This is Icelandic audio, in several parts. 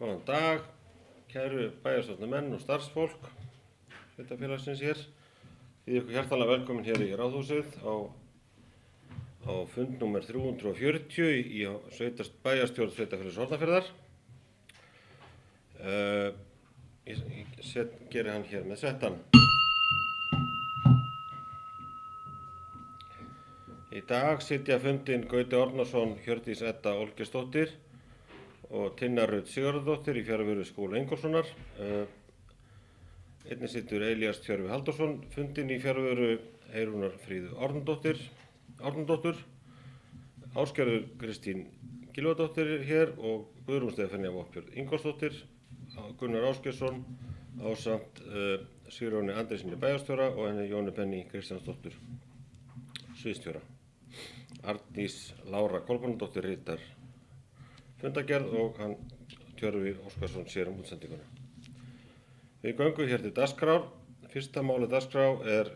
Góðan dag, kæru bæjarstjórnarmenn og starfsfólk sveitarfélagsins hér. Þið ykkur hjartanlega velkomin hér í Ráðhúsið á fund númer 340 í bæjarstjórn Sveitarfélags Hornafjarðar. Ég geri hann hér með settan. Í dag sitja fundinn Gauti Árnason, Hjördís Edda Olgeirsdóttir og Tinna Rut Sigurðardóttir í fjarveru Skúla Ingólfssonar. Einnig situr Elías Tjörfi Halldórsson fundinn í fjarveru Eyrúnar Fríðu Árnadóttur. Ásgerður Kristín Gylfadóttir er hér og Guðrún Stefania Voppjörð Ingólfsdóttir, Gunnar Ásgeirsson ásamt Sigurjóni Andréssyni bæjarstjóra og henni Jóni Benný Kristjánsdóttur sviðsstjóra. Arndís Lára Kolbrúnardóttir ritar fundargerð og hann Tjörfi Óskarsson sér útsendinguna. Við göngum hér til dagskrár. Fyrsta málið dagskrár er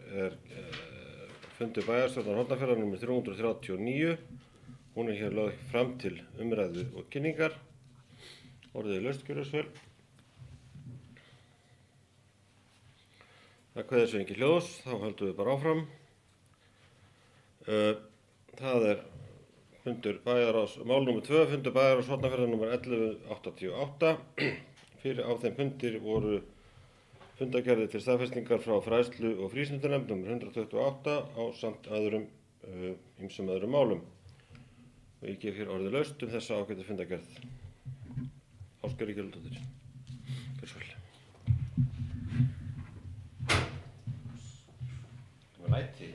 fundur bæjarstjórnar Hornafjarðar nr. 339. Hún er hér lögð fram til umræðu og kynningar. Orðið er laust, gjörðu svo vel. Það kveður svo engin hljóðs, þá höldum við bara áfram. Það er fundur mál nr. 2, fundur bæjarráðs Hornafjarðar nr. 1188. Á þeim fundir voru fundargerðir til staðfestingar frá fræðslu- og frístundunefnd nr. 128 ásamt ýmsum öðrum málum. Og ég gef hér orðið laust þessa ágætu fundargerð. Ásgerður Gylfadóttir. Gjörðu svo vel. Læti.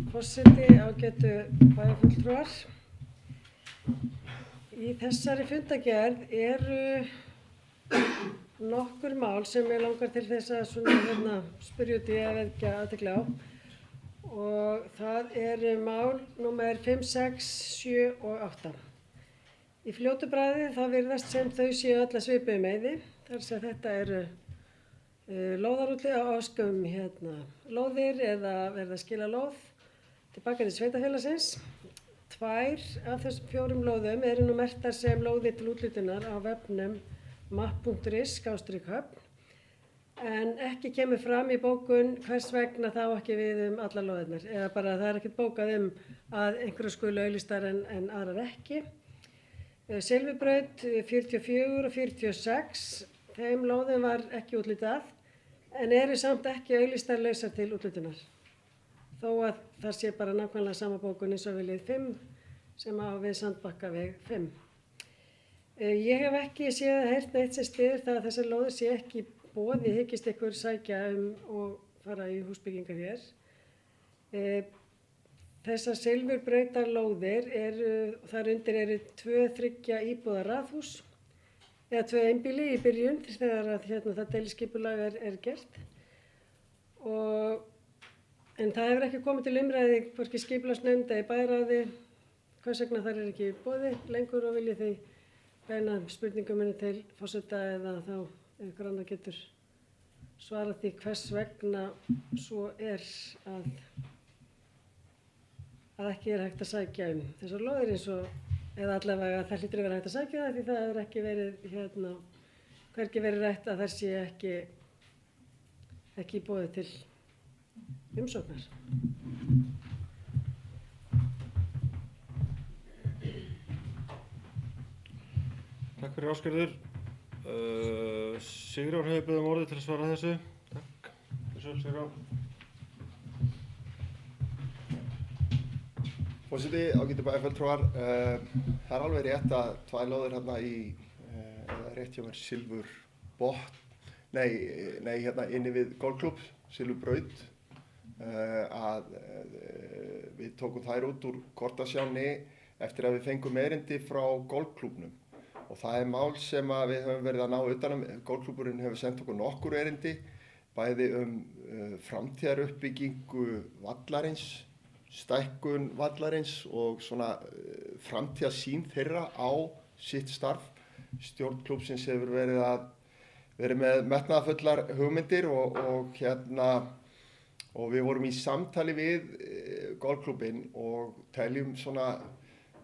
Forseti, ágætu bæjarfulltrúar. Í þessari fundargerð eru nokkur mál sem ég langar til þess að spyrja út í að vekja athygli á. Og það eru mál númer 5, 6, 7 og 8. Í fljótu bragði þá virðast sem þau séu öll að svipuðu meiði. Þar sem þetta eru lóðir eða verða að skila lóð tilbaka til sveitarfélagsins. 2 af þessum 4 lóðum eru nú merktar sem lóðir til úthlutunar á vefnum map.is/höfn, en ekki kemur fram í bókun hvers vegna það á ekki við allar lóðirnar, eða bara það er ekkert bókað að einhverjar skulu auglýstar en aðrar ekki. Silfurbraut 44 og 46, þeim lóðum var ekki úthlutað, en eru samt ekki auglýstar lausar til úthlutunar. Þó að það sé bara nákvæmlega sama bókun eins og við lið 5 sem á við Sandbakkaveg 5. Ég hef ekki séð að heyrt neitt sem styður það að þessar lóðir sé ekki í boði, hyggist ykkur sækja og fara í húsbyggingar hér. Þessar silfurbrautarlóðir þar undir eru 2-3 íbúða raðhús eða 2 einbýli í byrjun þegar það deiliskipulag er gert. En það hefur ekki komið til umræðu hvorki skipulagsnefnd eða bæjarráði hvers vegna þær er ekki í boði lengur, og viljið þið beina spurningum minni til forseta eða þá einhver annar getur svarað því hvers vegna svo er að ekki er hægt að sækja þessar lóðir eða allavega það hlýtur að vera hægt að sækja það, því það hefur ekki verið hvergi verið rætt að þær sé ekki í boði til umsóknar. Takk fyrir Ásgerður. Sigurjón hefur beðið orðið til að svara þessu. Takk. Sigurjón. Forseti, ágætu bæjarfulltrúar. Það er alveg rétt að 2 lóðir hérna eða rétt hjá mér Silfurbotn, inni við golfklúbb, Silfurbraut, að við tókum þær út úr kortasjánni eftir að við fengum erindi frá golfklúbbnum. Og það er mál sem við höfum verið að ná utanum. Golfklúbburinn hefur sendt okkur nokkur erindi, bæði framtíðaruppbyggingu vallarins, stækkun vallarins og svona framtíðarsýn þeirra á sitt starf. Stjórn klúbbsins hefur verið með metnaðarfullar hugmyndir og og við vorum í samtali við golfklúbbinn og teljum svona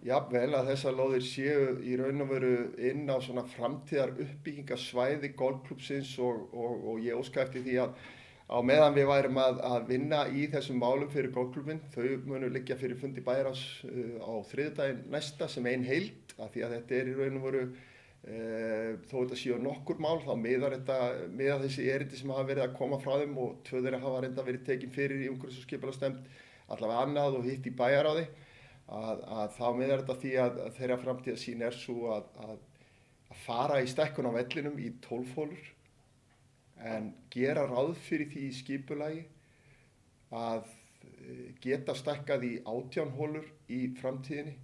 jafnvel að þessar lóðir séu í raun og veru inn á svona framtíðar uppbyggingasvæði golfklúbbsins og ég óska eftir því að á meðan við værum að vinna í þessum málum fyrir golfklúbbinn, þau munu liggja fyrir fundi bæjarráðs á þriðjudaginn næsta sem ein heild, af því að þetta í raun og veru þó þetta séu nokkur mál, þá miðar þessi erindi sem hafa verið að koma frá þeim og tvö þeirra hafa reynda verið tekin fyrir í umhverfis- og skipulagsnefnd, allavega annað og hitt í bæjarráði, að þá miðar þetta því að þeirra framtíðarsýn svo að fara í stækkun á vellinum í 12 hólur en gera ráð fyrir því í skipulagi að geta stækkað í 18 hólur í framtíðinni.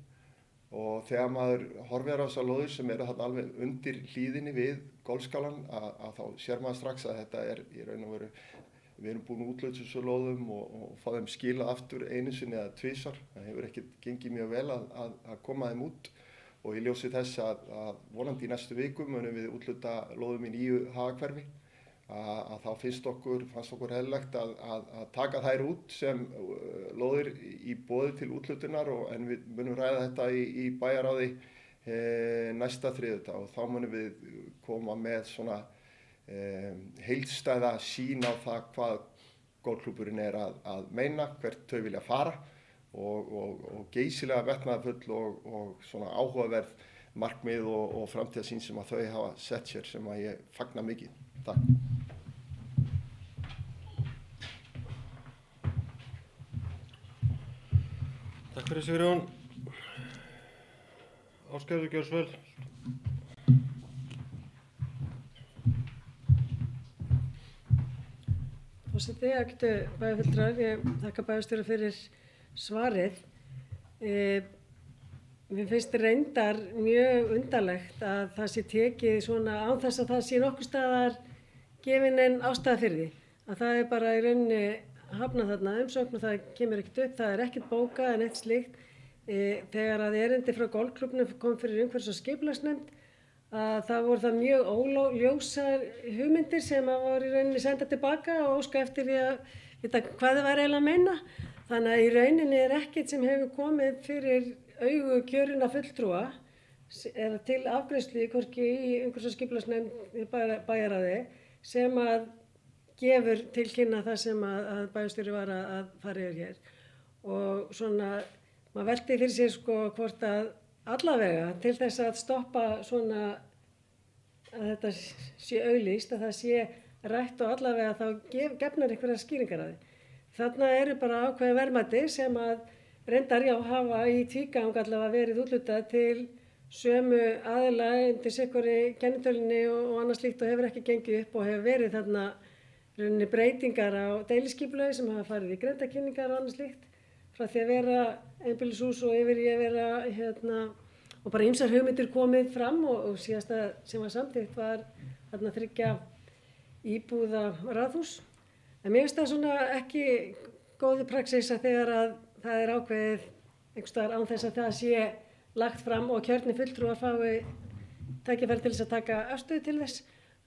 Og þegar maður horfir á þessar lóðir sem eru þarna alveg undir hlíðinni við golfskálann að þá sér maður strax að þetta í raun og veru, við erum búin að útlaut þessu lóðum og fá þeim skilað aftur einu sinni eða tvisvar. Það hefur ekkert gengið mjög vel að koma þeim út og í ljósi þess að vonandi í næstu viku munum við útluta lóðum í nýju hagahverfi að þá fannst okkur eðlilegt að taka þær út sem lóðir í boði til útlutunar en við munum ræða þetta í bæjarráði næsta þriðjudag og þá munum við koma með svona heildstæða sýn á það hvað golfklúbburinn að meina, hvert þau vilja fara og geysilega metnaðarfull og svona áhugaverð markmið og framtíðarsýn sem að þau hafa sett sér sem að ég fagna mikið. Takk. Takk fyrir Sigurjón. Ásgerður, gjörðu svo vel. Forseti, ágætu bæjarfulltrúar, ég þakka bæjarstjóra fyrir svarið. Mér finnst reyndar mjög undarlegt að það sé tekið svona án þess að það sé nokkuð staðar gefin en ástæða fyrir því. Að það bara í rauninni hafnað þarna umsókn og það kemur ekkert upp, það ekkert bókað en eitt slíkt. Þegar að erindi frá golfklúbbnum kom fyrir umhverfis- og skipulagsnefnd það voru það mjög óljósar hugmyndir sem að voru í rauninni sendað tilbaka og óska eftir því að vita hvað þau væri eiginlega að meina. Þannig að í rauninni ekkert sem hefur komið fyrir augu kjörinna fulltrúa eða til afgreiðslu hvorki í umhverfis- og skipulagsnefnd bæjarráði sem að gefur til kynna það sem að bæjarstjóri var að fara yfir hér. Og svona, maður velti fyrir sér hvort að allavega til þess að stoppa svona að þetta sé auglýst, að það sé rætt og allavega þá gefnar einhverjar skýringar að því. Þarna eru bara ákveðin verðmæti sem að reyndar hafa í tvígang allavega verið úthlutað til sömu aðila undir sérhverri kennitölunni og annað slíkt og hefur ekki gengið upp og hefur verið þarna rauninni breytingar á deiliskipulagi sem hafa farið í grenndarkynningar og annað slíkt frá því að vera einbýlishús og yfir í að vera og bara ýmsar hugmyndir komið fram og síðasta sem var samþykkt var þarna 3 íbúða raðhús. En mér finnst það svona ekki góðu praxis að þegar að það er ákveðið einhvers staðar án þess að það sé lagt fram og kjörnir fulltrúar fái tækifæri til þess að taka afstöðu til þess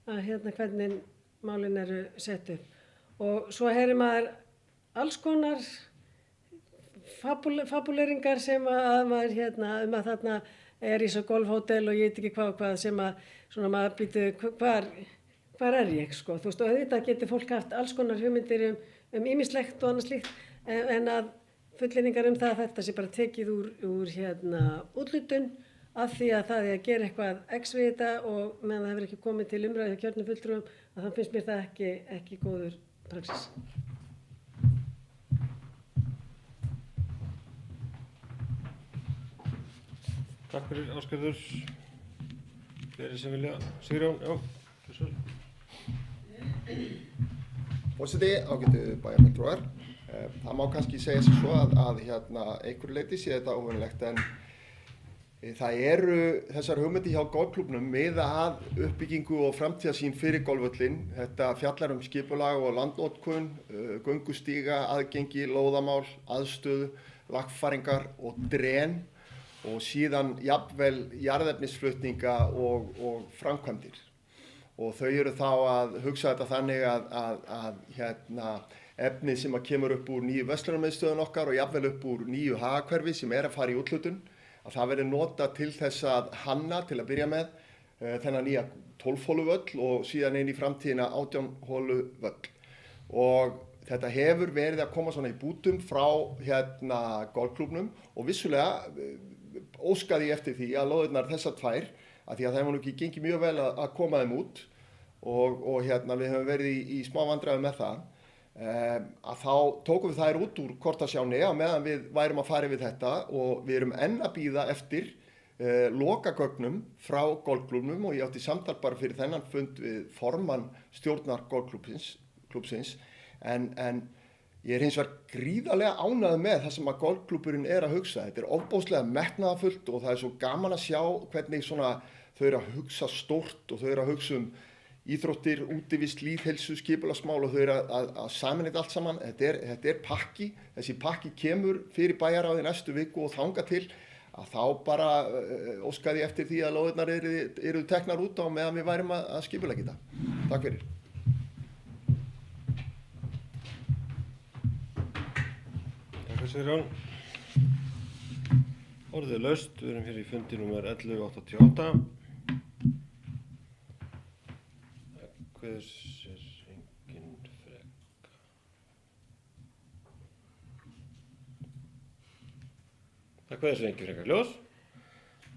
að hvernig málin eru sett upp. Og svo heyrir maður alls konar fabuleringar sem að maður að þarna er í svo golfhótel og ég veit ekki hvað sem að svona maður býtu hvar er ég sko. Þú veist og auðvitað getur fólk haft alls konar hugmyndir ýmislegt og annað slíkt en að fullyrðingar það að þetta sé bara tekið úr úthlutun af því að það er að gera eitthvað x við þetta og meðan það hefur ekki komið til umræðu hjá kjörnum fulltrúum að það finnst mér það ekki góður praxis. Takk fyrir Ásgerður. Fleiri sem vilja. Sigurjón, já, þessu. Forseti, ágætu bæjarfulltrúar. Það má kannski segja sig svo að einhverju leyti sé þetta óvenjulegt en það eru þessar hugmyndir hjá golfklúbbnum miða að uppbyggingu og framtíðarsýn fyrir golfvöllinn. Þetta fjallar skipulag og landnotkun, göngustíga, aðgengi, lóðamál, aðstöðu, lagfæringar og dren og síðan jafnvel jarðefnisflutninga og framkvæmdir. Og þau eru þá að hugsa þetta þannig að efni sem að kemur upp úr nýju verslunarmiðstöðun okkar og jafnvel upp úr nýju hagahverfi sem að fara í úthlutun, að það verði notað til þess að hanna til að byrja með þennan nýja 12 hólu völl og síðan inn í framtíðina 18 hólu völl. Og þetta hefur verið að koma svona í bútum frá golfklúbnum og vissulega óskaði ég eftir því að lóðirnar þessar tvær, að því að það hefur nú ekki gengið mjög vel að koma þeim út og við höfum verið í smá vandræðum með það, að þá tókum við þær út úr kortasjánni á meðan við værum að fara yfir þetta og við erum enn að bíða eftir lokagögnum frá golfklúbnum og ég átti samtal bara fyrir þennan fund við formann stjórnar golfklúbsins en ég hins vegar gríðarlega ánægður með það sem að golfklúbburinn að hugsa. Þetta ofboðslega metnaðarfullt og það svo gaman að sjá hvernig svona þau að hugsa stórt og þau að hugsa íþróttir, útivist, lýðheilsu, skipulagsmál og þau að sameina þetta allt saman. Þetta pakki, þessi pakki kemur fyrir bæjarráði næstu viku og þanga til að þá bara óskaði ég eftir því að lóðirnar eru teknar út á meðan við værum að skipuleggja þetta. Takk fyrir. Sigurjón. Orðið laust, við erum hér í fundi númer 1188. Hvers engin freka. Hvers engin freka ljós.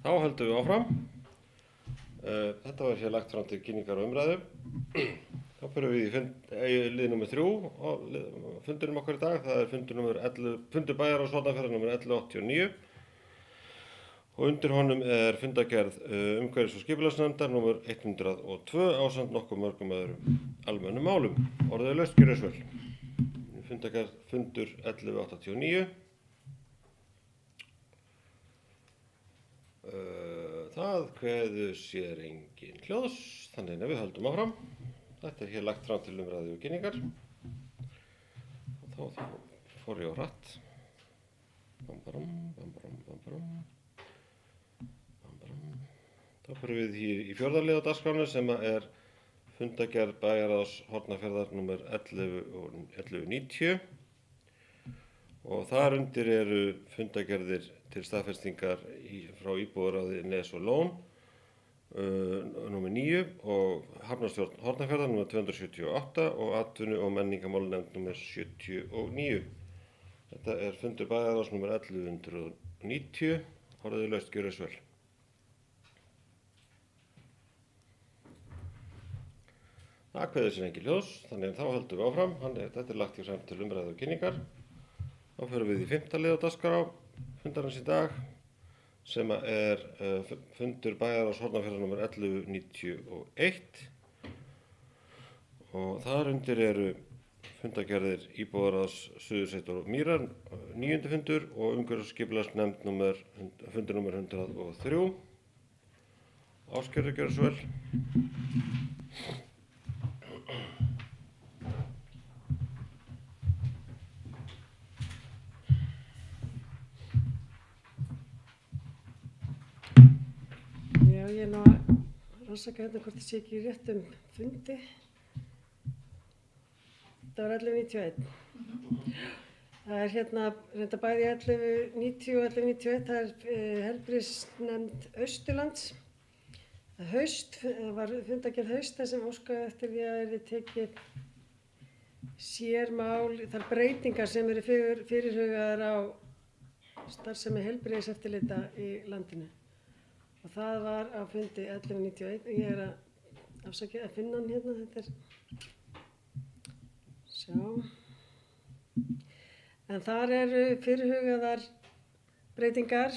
Þá höldum við áfram. Þetta var hér lagt fram til kynningar og umræðu. Þá fyrir við í lið nummer 3 og fundinum okkar í dag. Það er fundur bæjarráðs Hornafjarðar nummer 1189 og undir honum er fundargerð umhverfis- og skipulagsnefndar nummer 102 ásamt nokkuð mörgum öðrum almennum málum. Orðið er laust, gjörið svo vel. Fundargerð fundur 1189. Það kveður sér engin hljóðs, þannig að við höldum áfram. Þetta er hér lagt fram til umræðu og kynningar. Og þá fór ég á hratt. Þá fyrir við í fjórða lið á dagskránu sem er fundargerð bæjarráðs Hornafjarðar númer 1190. Og þar undir eru fundargerðir til staðfestingar frá íbúðaráði Nes og Lón númer 9 og Hafnarstjórn Hornafjarðar númer 278 og atvinnu- og menningarmálanefnd númer 79. Þetta er fundur bæjarráðs númer 1190. Orðið laust, gjörið svo vel. Það kveður sér engin hljóðs, þannig að þá höldum við áfram. Þetta er lagt í fram til umræðu og kynningar. Þá förum við í 5. lið á dagskrá fundarins í dag sem er fundur bæjarráðs Hornafjarðar númer 1191 og þar undir eru fundargerðir íbúðaráðs Suðursveitar og Mýrar 9. fundur og umhverfis- og skipulagsnefnd fundur númer 103. Ásgerður, gjörðu svo vel. Já, ég er nú að rannsaka hérna hvort ég sé ekki í réttum fundi. Það var 1191. Það er hérna reynda bæði 1190 og 1191, það er heilbrigðisnefnd Austurlands. Það var fundargerð haust þar sem óskaði eftir því að yrði tekið sérmál, þær breytingar sem eru fyrirhugaðar á starfsemi heilbrigðiseftirlita í landinu. Og það var á fundi 1191 og ég er að afsakja að finna hann hérna, þetta er, sjá. En þar eru fyrirhugaðar breytingar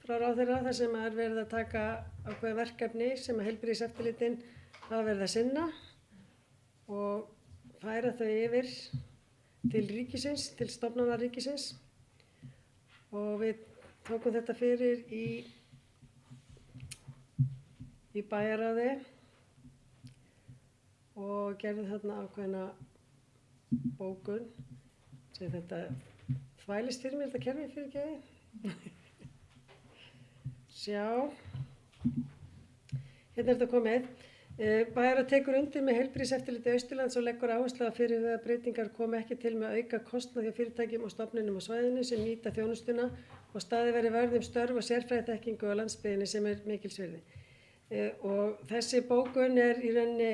frá ráðherra þar sem er verið að taka ákveðin verkefni sem að heilbrigðiseftirlitin hafa verið að sinna og færa þau yfir til ríkisins, til stofnana ríkisins og við tókum þetta fyrir í bæjarráði og gerðum þarna ákveðna bókun sem þetta þvælist fyrir mér, þetta kerfi fyrir geði. Sjá, hérna er þetta komið. Bæjarráð tekur undir með Heilbrigðiseftirliti Austurlands og leggur áherslu að fyrirhugaðar breytingar komi ekki til með að auka kostnað hjá fyrirtækjum og stofnunum á svæðinu sem nýta þjónustuna og staðið verði vörð um störf og sérfræðiþekkingu á landsbyggðinni sem mikils virði. Og þessi bókun í rauninni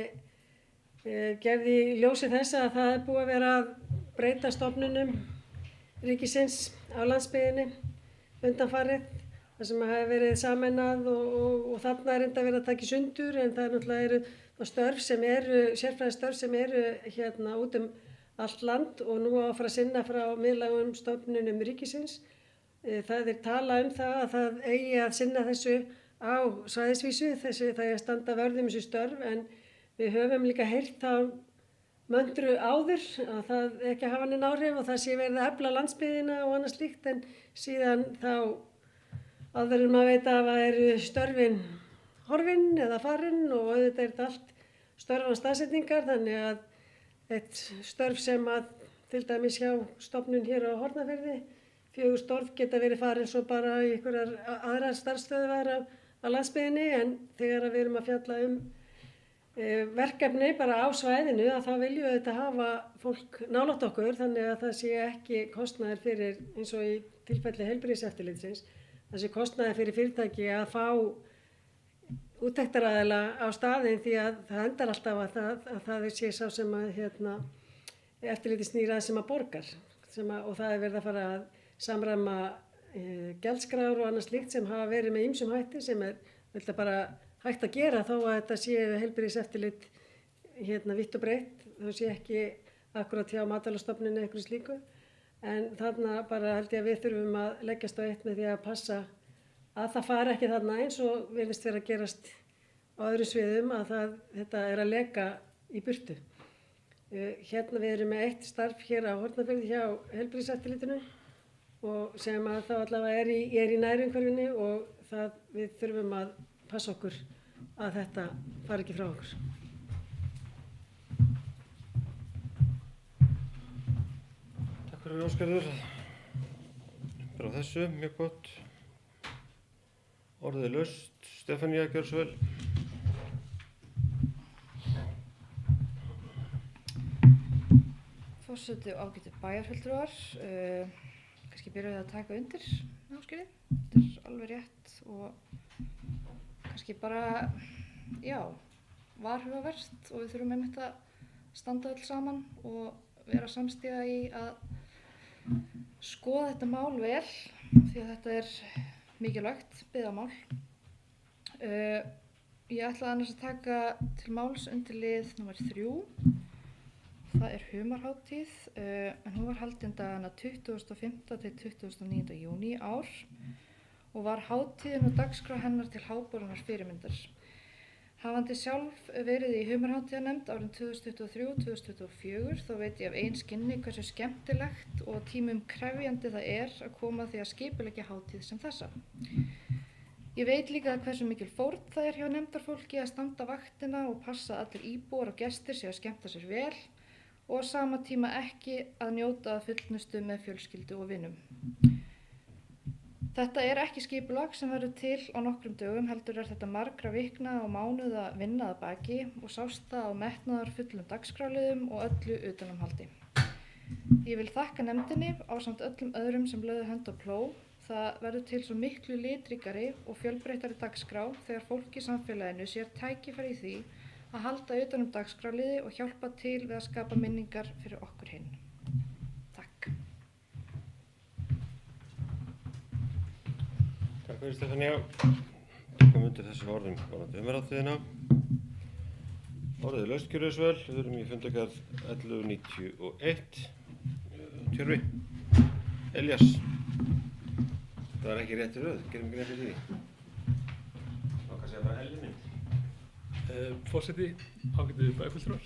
gerð í ljósi þess að það búið að vera að breyta stofnunum ríkisins á landsbyggðinni undanfarið. Það sem hafi verið sameinað og þarna reynda verið að taka í sundur en það náttúrulega eru störf sem eru, sérfræðistörf sem eru út allt land og nú á að fara að sinna frá miðlægum stofnunum ríkisins. Það tala það að það eigi að sinna þessu á svæðisvísu, það eigi að standa vörð þessu störf en við höfum líka heyrt þá möndru áður að það ekki að hafa neinn áhrif og það sé verið að efla landsbyggðina og annað slíkt en síðan þá áður en maður veit að það eru störfin horfin eða farin og auðvitað þetta allt störf og staðsetningar þannig að eitt störf sem að til dæmis hjá stofnun hér á Hornafirði 4 störf geta verið farin svo bara í einhverjar aðrar starfsstöðvar á landsbyggðinni en þegar við erum að fjalla verkefni bara á svæðinu að þá viljum við auðvitað hafa fólk nálægt okkur þannig að það sé ekki kostnaður fyrir eins og í tilfelli Heilbrigðiseftirlitsins þessi kostnaði fyrir fyrirtæki að fá úttekt á staðinn því að það endar alltaf að það sé sá sem að eftirliti snýr að sem að borgar og það verið að fara að samræma gjaldskrár og annað slíkt sem hafa verið með ýmsum hætti sem bara hægt að gera þó að þetta sé heilbrigðiseftirlit vitt og breitt þó sé ekki akkurat hjá Matvælastofnuninni eða einhverju slíku. En þarna bara held ég að við þurfum að leggjast á eitt með því að passa að það fari ekki þarna eins og virðist vera að gerast á öðrum sviðum að þetta að leka í burtu. Við erum með eitt starf hér á Hornafirði hjá Heilbrigðiseftirlitinu og sem að þá allavega er í nærumhverfinu og við þurfum að passa okkur að þetta fari ekki frá okkur. Takk fyrir Ásgerður. Bara þessu, mjög gott. Orðið laust. Stefanía, gjörðu svo vel. Forseti og ágætu bæjarfulltrúar. Kannski byrjuðu að taka undir Ásgerði. Þetta alveg rétt og kannski bara, varhugavert og við þurfum einmitt að standa öll saman og vera samstíga í að skoða þetta mál vel því að þetta er mikilvægt byggðamál. Ég ætla annars að taka til máls undir lið númer 3. Það er humarhátíð en hún var haldin dagana 25. til 29. júní í ár og var hátíðin og dagskrá hennar til háborinnar fyrirmyndar. Hafandi sjálf verið í humarhátíðarnefnd árin 2023-2024 þá veit ég af eigin skinni hversu skemmtilegt og tímum krefjandi það er að koma því að skipuleggja hátíð sem þessa. Ég veit líka hversu mikil fórn það er hjá nefndarfólki að standa vaktina og passa að allir íbúar og gestir séu að skemmta sér vel og á sama tíma ekki að njóta að fullnustu með fjölskyldu og vinum. Þetta er ekki skipulag sem verður til á nokkrum dögum, heldur er þetta margra vikna og mánuða vinna að baki og sást það á metnaðar fullum dagskráliðum og öllu utanumhaldi. Ég vil þakka nefndinni ásamt öllum öðrum sem lögðu hönd á plóg. Það verður til svo miklu litríkari og fjölbreyttari dagskrá þegar fólk í samfélaginu sér tækifæri í því að halda utanum dagskráliði og hjálpa til við að skapa minningar fyrir okkur hinn. Takk. Takk fyrir Stefanía. Tökum undir þessu orðum varðandi humarhátíðina. Orðið laust gjörðu svo vel. Við erum í fundargerð 1191. Tjörfi. Elías. Það er ekki rétti röð. Gerum ekki rétti því. Má kannski segja bara Elli minn. Forseti, ágætu bæjarfulltrúar.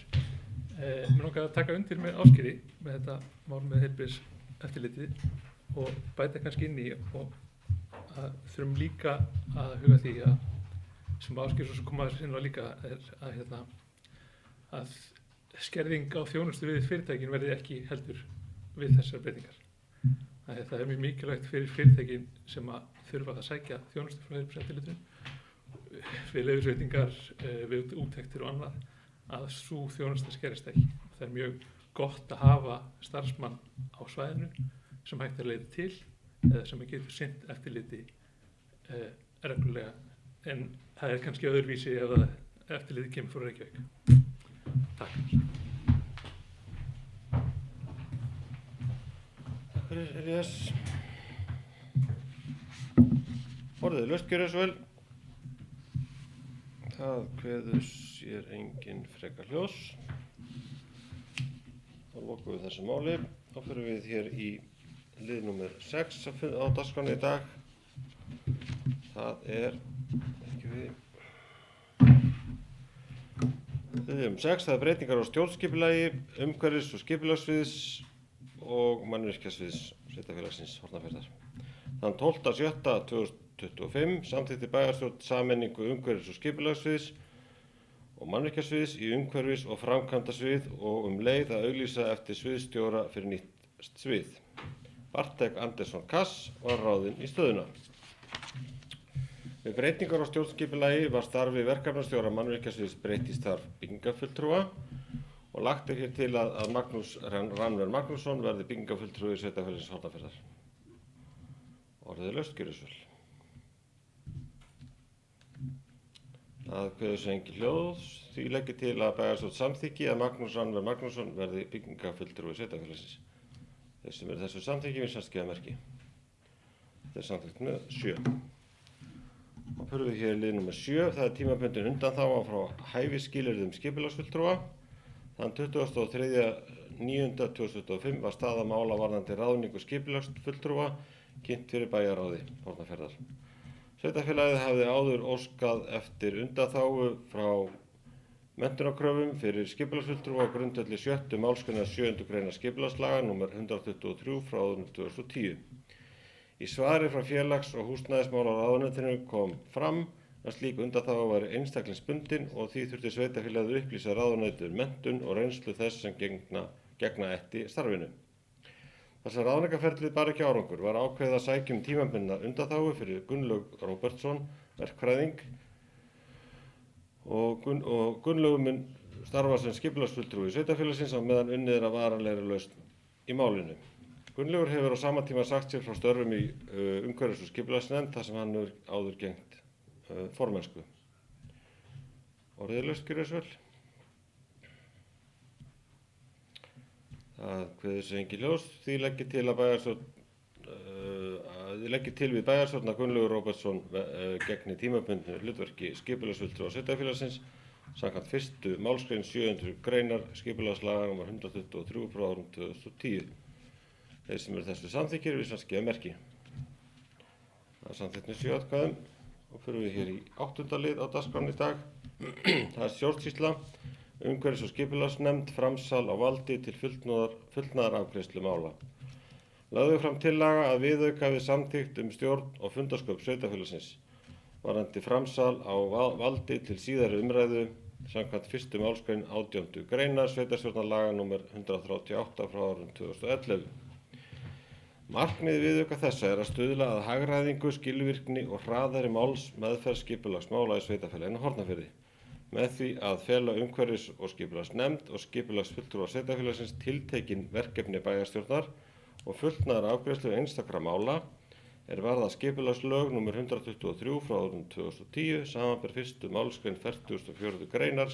Mér langar að taka undir með Ásgeiri með þetta mál með heilbrigðiseftirlitið og bæta kannski inn í og að þurfum líka að huga því að sem Ásgeir svo kom aðeins inn á líka er að skerðing á þjónustu við fyrirtækin verði ekki heldur við þessar breytingar. Það er mjög mikilvægt fyrir fyrirtækin sem að þurfa að sækja þjónustu frá heilbrigðiseftirlitinu við leyfisveitingar, við úttektir og annað, að sú þjónusta skerist ekki. Það er mjög gott að hafa starfsmann á svæðinu sem hægt er að leita til eða sem getur sinnt eftirliti reglulega, en það er kannski öðruvísi ef að eftirliti kemur frá Reykjavík. Takk. Takk fyrir, Elías. Orðið er laust, gjörðu svo vel. Það kveður sér engin frekar hljós. Þá lokum við þessu máli. Þá fyrir við hér í lið númer 6 á dagskránni í dag. Það er liðum 6, það er breytingar á stjórnskipulagi, umhverfis- og skipulagssviðs og mannvirkjasviðs sveitarfélagsins Hornafjarðar. Þann 12.6.2025 samþykkti bæjarstjórn sameiningu umhverfis- og skipulagssviðs og mannvirkjasviðs í umhverfis- og framkvæmdasvið og leið að auglýsa eftir sviðsstjóra fyrir nýtt svið. Bartek Andersson Kass var ráðinn í stöðuna. Við breytingar á stjórnskipulagi var starfi verkefnastjóra mannvirkjasviðs breytt í starf byggingafulltrúa og lagt er hér til að Magnús Rannver Magnússon verði byggingafulltrúi sveitarfélagsins Hornafjarðar. Orðið er laust, gjörðu svo vel. Það kveður sér engin hljóðs, því legg ég til að bæjarstjórn samþykki að Magnús Rannver Magnússon verði byggingafulltrúi sveitarfélagsins. Þeir sem eru þessu samþykki við gefa merki. Þetta er samþykkt með 7. Þá förum við hér í lið númer 7, það er tímabundin undanþága frá hæfisskilyrðum skipulagsfulltrúa. Þann 23.9.2025 var staða mála varðandi ráðningu skipulagsfulltrúa kynnt fyrir bæjarráði Hornafjarðar. Sveitarfélagið hafði áður óskað eftir undanþágu frá menntunarkröfum fyrir skipulagsfulltrúa á grundvelli 6. málsgreinar 7. greinar skipulagslaga nr. 123 frá árinu 2010. Í svari frá félags- og húsnæðismálaráðuneytinu kom fram að slík undanþága væri einstaklingsbundin og því þurfti sveitarfélagið að upplýsa ráðuneytið menntun og reynslu þess sem gegna ætti starfinu. Þar sem ráðningarferlið bar ekki árangur var ákveðið að sækja tímabundna undanþágu fyrir Gunnlaug Róbertsson, verkfræðing, og Gunnlaugur mun starfa sem skipulagsfulltrúi sveitarfélagsins á meðan unnið er að varanlegri lausn í málinu. Gunnlaugur hefur á sama tíma sagt sér frá störfum í umhverfis- og skipulagsnefnd þar sem hann hefur áður gegnt formennsku. Orðið er laust, gjörðu svo vel. Það kveður sér engin hljóðs, því legg ég til við bæjarstjórn að Gunnlaugur Róbertsson gegni tímabundnu hlutverki skipulagsfulltrúa sveitarfélagsins samkvæmt 1. málsgrein 7. greinar skipulagslaga nr. 123 frá árinu 2010. Þeir sem eru þessu samþykkir við gefa merki. Það er samþykkt með 7 atkvæðum og fyrir við hér í 8. lið á dagskránni í dag. Það er stjórnsýsla, umhverfis- og skipulagsnefnd, framsal á valdi til fullnaðarafgreiðslu mála. Lögðu fram tillaga að viðauka við samþykkt stjórn og fundarsköp sveitarfélagsins varðandi framsal á valdi til síðari umræðu samkvæmt 1. málsgrein 18. greinar sveitarstjórnarlaga nr. 138 frá árinu 2011. Markmið viðauka þessa er að stuðla að hagræðingu, skilvirkni og hraðari meðferð skipulagsmála í sveitarfélaginu Hornafirði með því að fela umhverfis- og skipulagsnefnd og skipulagsfulltrúa sveitarfélagsins tiltekin verkefni bæjarstjórnar og fullnaðarafgreiðslu einstakra mála er varða skipulagslög nr. 123 frá árinu 2010 samanber 1. málsgrein 44. greinar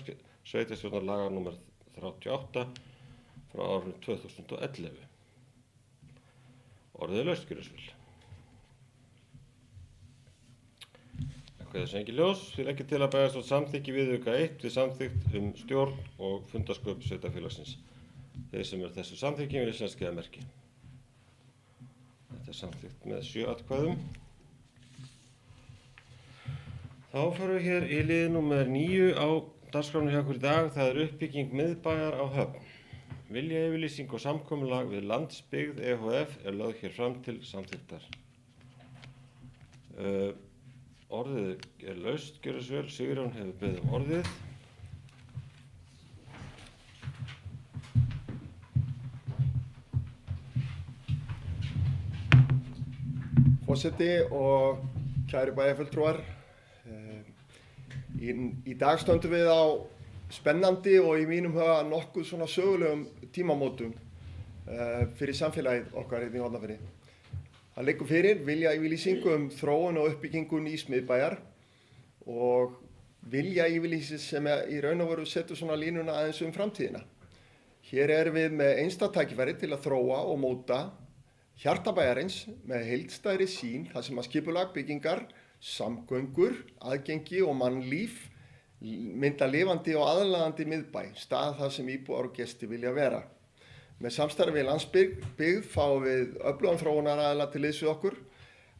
sveitarstjórnarlaga nr. 38 frá árinu 2011. Orðið er laust, gjörðu svo vel. Það kveður sér engin hljóðs, því legg ég til að bæjarstjórn samþykki viðauka 1 við samþykkt stjórn og fundarsköp sveitarfélagsins. Þeir sem eru þessu samþykki vil gefa merki. Þetta er samþykkt með 7 atkvæðum. Þá förum við hér í lið númer 9 á dagskránni hjá okkur í dag. Það er uppbygging miðbæjar á Höfn. Viljayfirlýsing og samkomulag við Landsbyggð EHF er lögð hér fram til samþykktar. Orðið er laust, gjörðu svo vel. Sigurjón hefur beðið orðið. Forseti og kæri bæjarfulltrúar, Í dag stöndum við á spennandi og í mínum huga nokkuð svona sögulegum tímamótum fyrir samfélagið okkar hérna í Hornafirði. Það liggur fyrir viljayfirlýsing þróun og uppbyggingu nýs miðbæjar og viljayfirlýsing sem í raun og veru setur svona línuna aðeins framtíðina. Hér erum við með einstakt tækifæri til að þróa og móta hjarta bæjarins með heildstæðri sýn þar sem að skipulag, byggingar, samgöngur, aðgengi og mannlíf mynda lifandi og aðlaðandi miðbæ, stað þar sem íbúar og gestir vilja vera. Með samstarfi við landsbyggð fáum við öflugan þróunaraðila til liðs við okkur,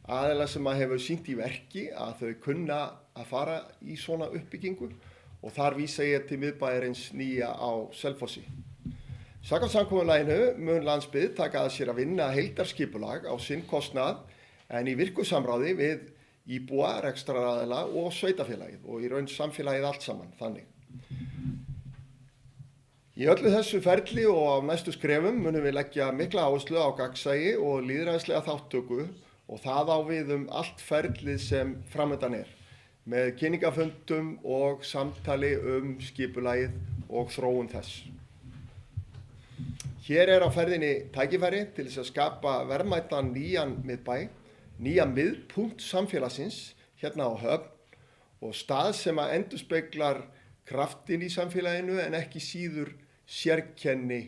aðila sem að hefur sýnt í verki að þau kunna að fara í svona uppbyggingu og þar vísa ég til miðbæjarins nýja á Selfossi. Samkvæmt samkomulaginu mun landsbyggð taka að sér að vinna heildarskipulag á sinn kostnað en í virku samráði við íbúa, rekstraraðila og sveitafélagið og í raun samfélagið allt saman þannig. Í öllu þessu ferli og á næstu skrefum munum við leggja mikla áherslu á gagnsæi og lýðræðislega þátttöku og það á við allt ferlið sem framundan með kynningafundum og samtali skipulagið og þróun þess. Hér á ferðinni tækifæri til þess að skapa verðmætan nýjan miðbæ, nýjan miðpunkt samfélagsins hérna á Höfn og stað sem að endurspeglar kraftin í samfélaginu en ekki síður sérkenni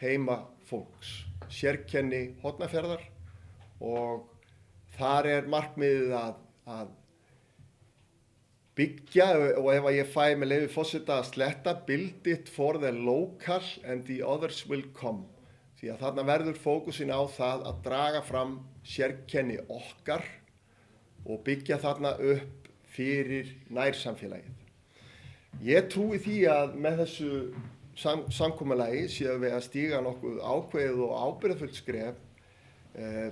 heima fólks, sérkenni Hornafjarðar og þar markmiðið að byggja og ef ég fæ með leyfi forseta að sletta build it for the local and the others will come því að þarna verður fókusin á það að draga fram sérkenni okkar og byggja þarna upp fyrir nærsamfélagið. Ég trúi því að með þessu samkomulagi séum við að stíga nokkuð ákveðið og ábyrgðarfullt skref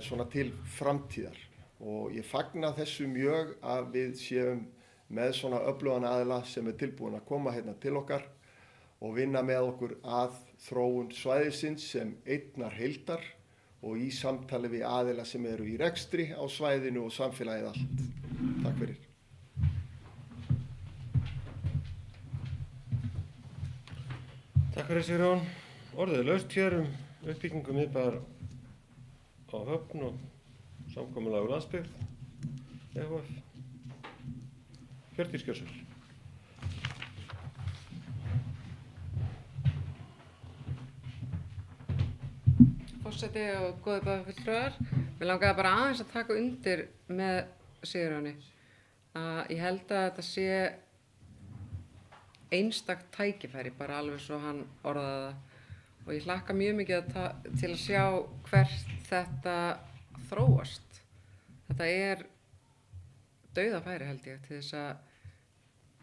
svona til framtíðar og ég fagna þessu mjög að við séum með svona öflugan aðila sem tilbúin að koma hérna til okkar og vinna með okkur að þróun svæðisins sem einnar heildar og í samtali við aðila sem eru í rekstri á svæðinu og samfélagið allt. Takk fyrir. Takk fyrir Sigurjón. Orðið er laust hér uppbyggingu miðbæjar á Höfn og samkomulag landsbyggð EHF. Hjördís Gjörsson. Forseti og góðir bæjarfulltrúar. Mig langaði bara aðeins að taka undir með Sigurjóni. Ég held að þetta sé einstakt tækifæri, bara alveg svo hann orðaði það. Og ég hlakka mjög mikið til að sjá hvert þetta þróast. Þetta dauðafæri held ég til þess að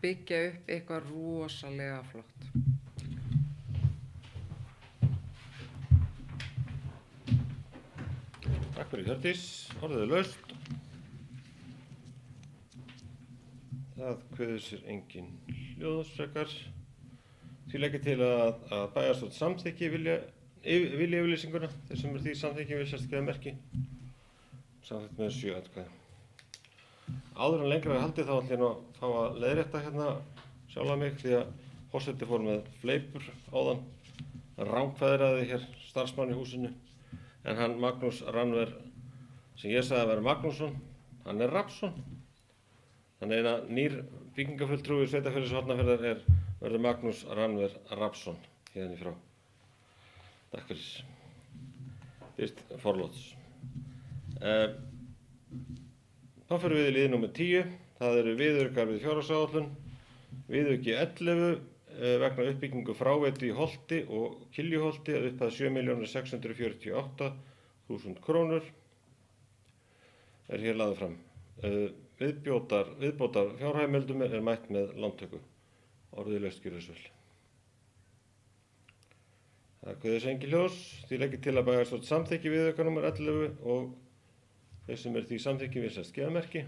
byggja upp eitthvað rosalega flott. Takk fyrir Hjördís. Orðið er laust. Það kveður sér engin hljóðsfrekar. Því legg ég til að bæjarstjórn samþykki viljayfirlýsinguna. Þeir sem því samþykki við sérstaklega merki. Samþykkt með 7 atkvæði. Áður en lengra haldið þá ætla ég að fá að leiðrétta hérna sjálfa mig því að forseti fór með fleipur áðan. Hann rangfeðraði hér starfsmann í húsinu en hann Magnús Rannver sem ég sagði að vera Magnússon, hann Rafnsson. Þannig að nýr byggingafulltrúi Sveitarfélags Hornafjarðar verður Magnús Rannver Rafnsson hérna í frá. Takk fyrir. Fyrst forlóts. Þá fyrir við í lið nr. 10, það eru viðaukar við fjárhagsáætlun, viðauki 11 vegna uppbyggingu fráveitu í Holti og Kiljuholti að upphæð 7.648.000 krónur hér lagður fram. Viðbótar fjárheimildum mætt með lántöku. Orðið laust gjörðu svo vel. Það kveður sér engin hljós, því leggir til að bæjarstjórn samþykki viðauka nr. 11 og þeir sem því samþykki við sérst geðmerki.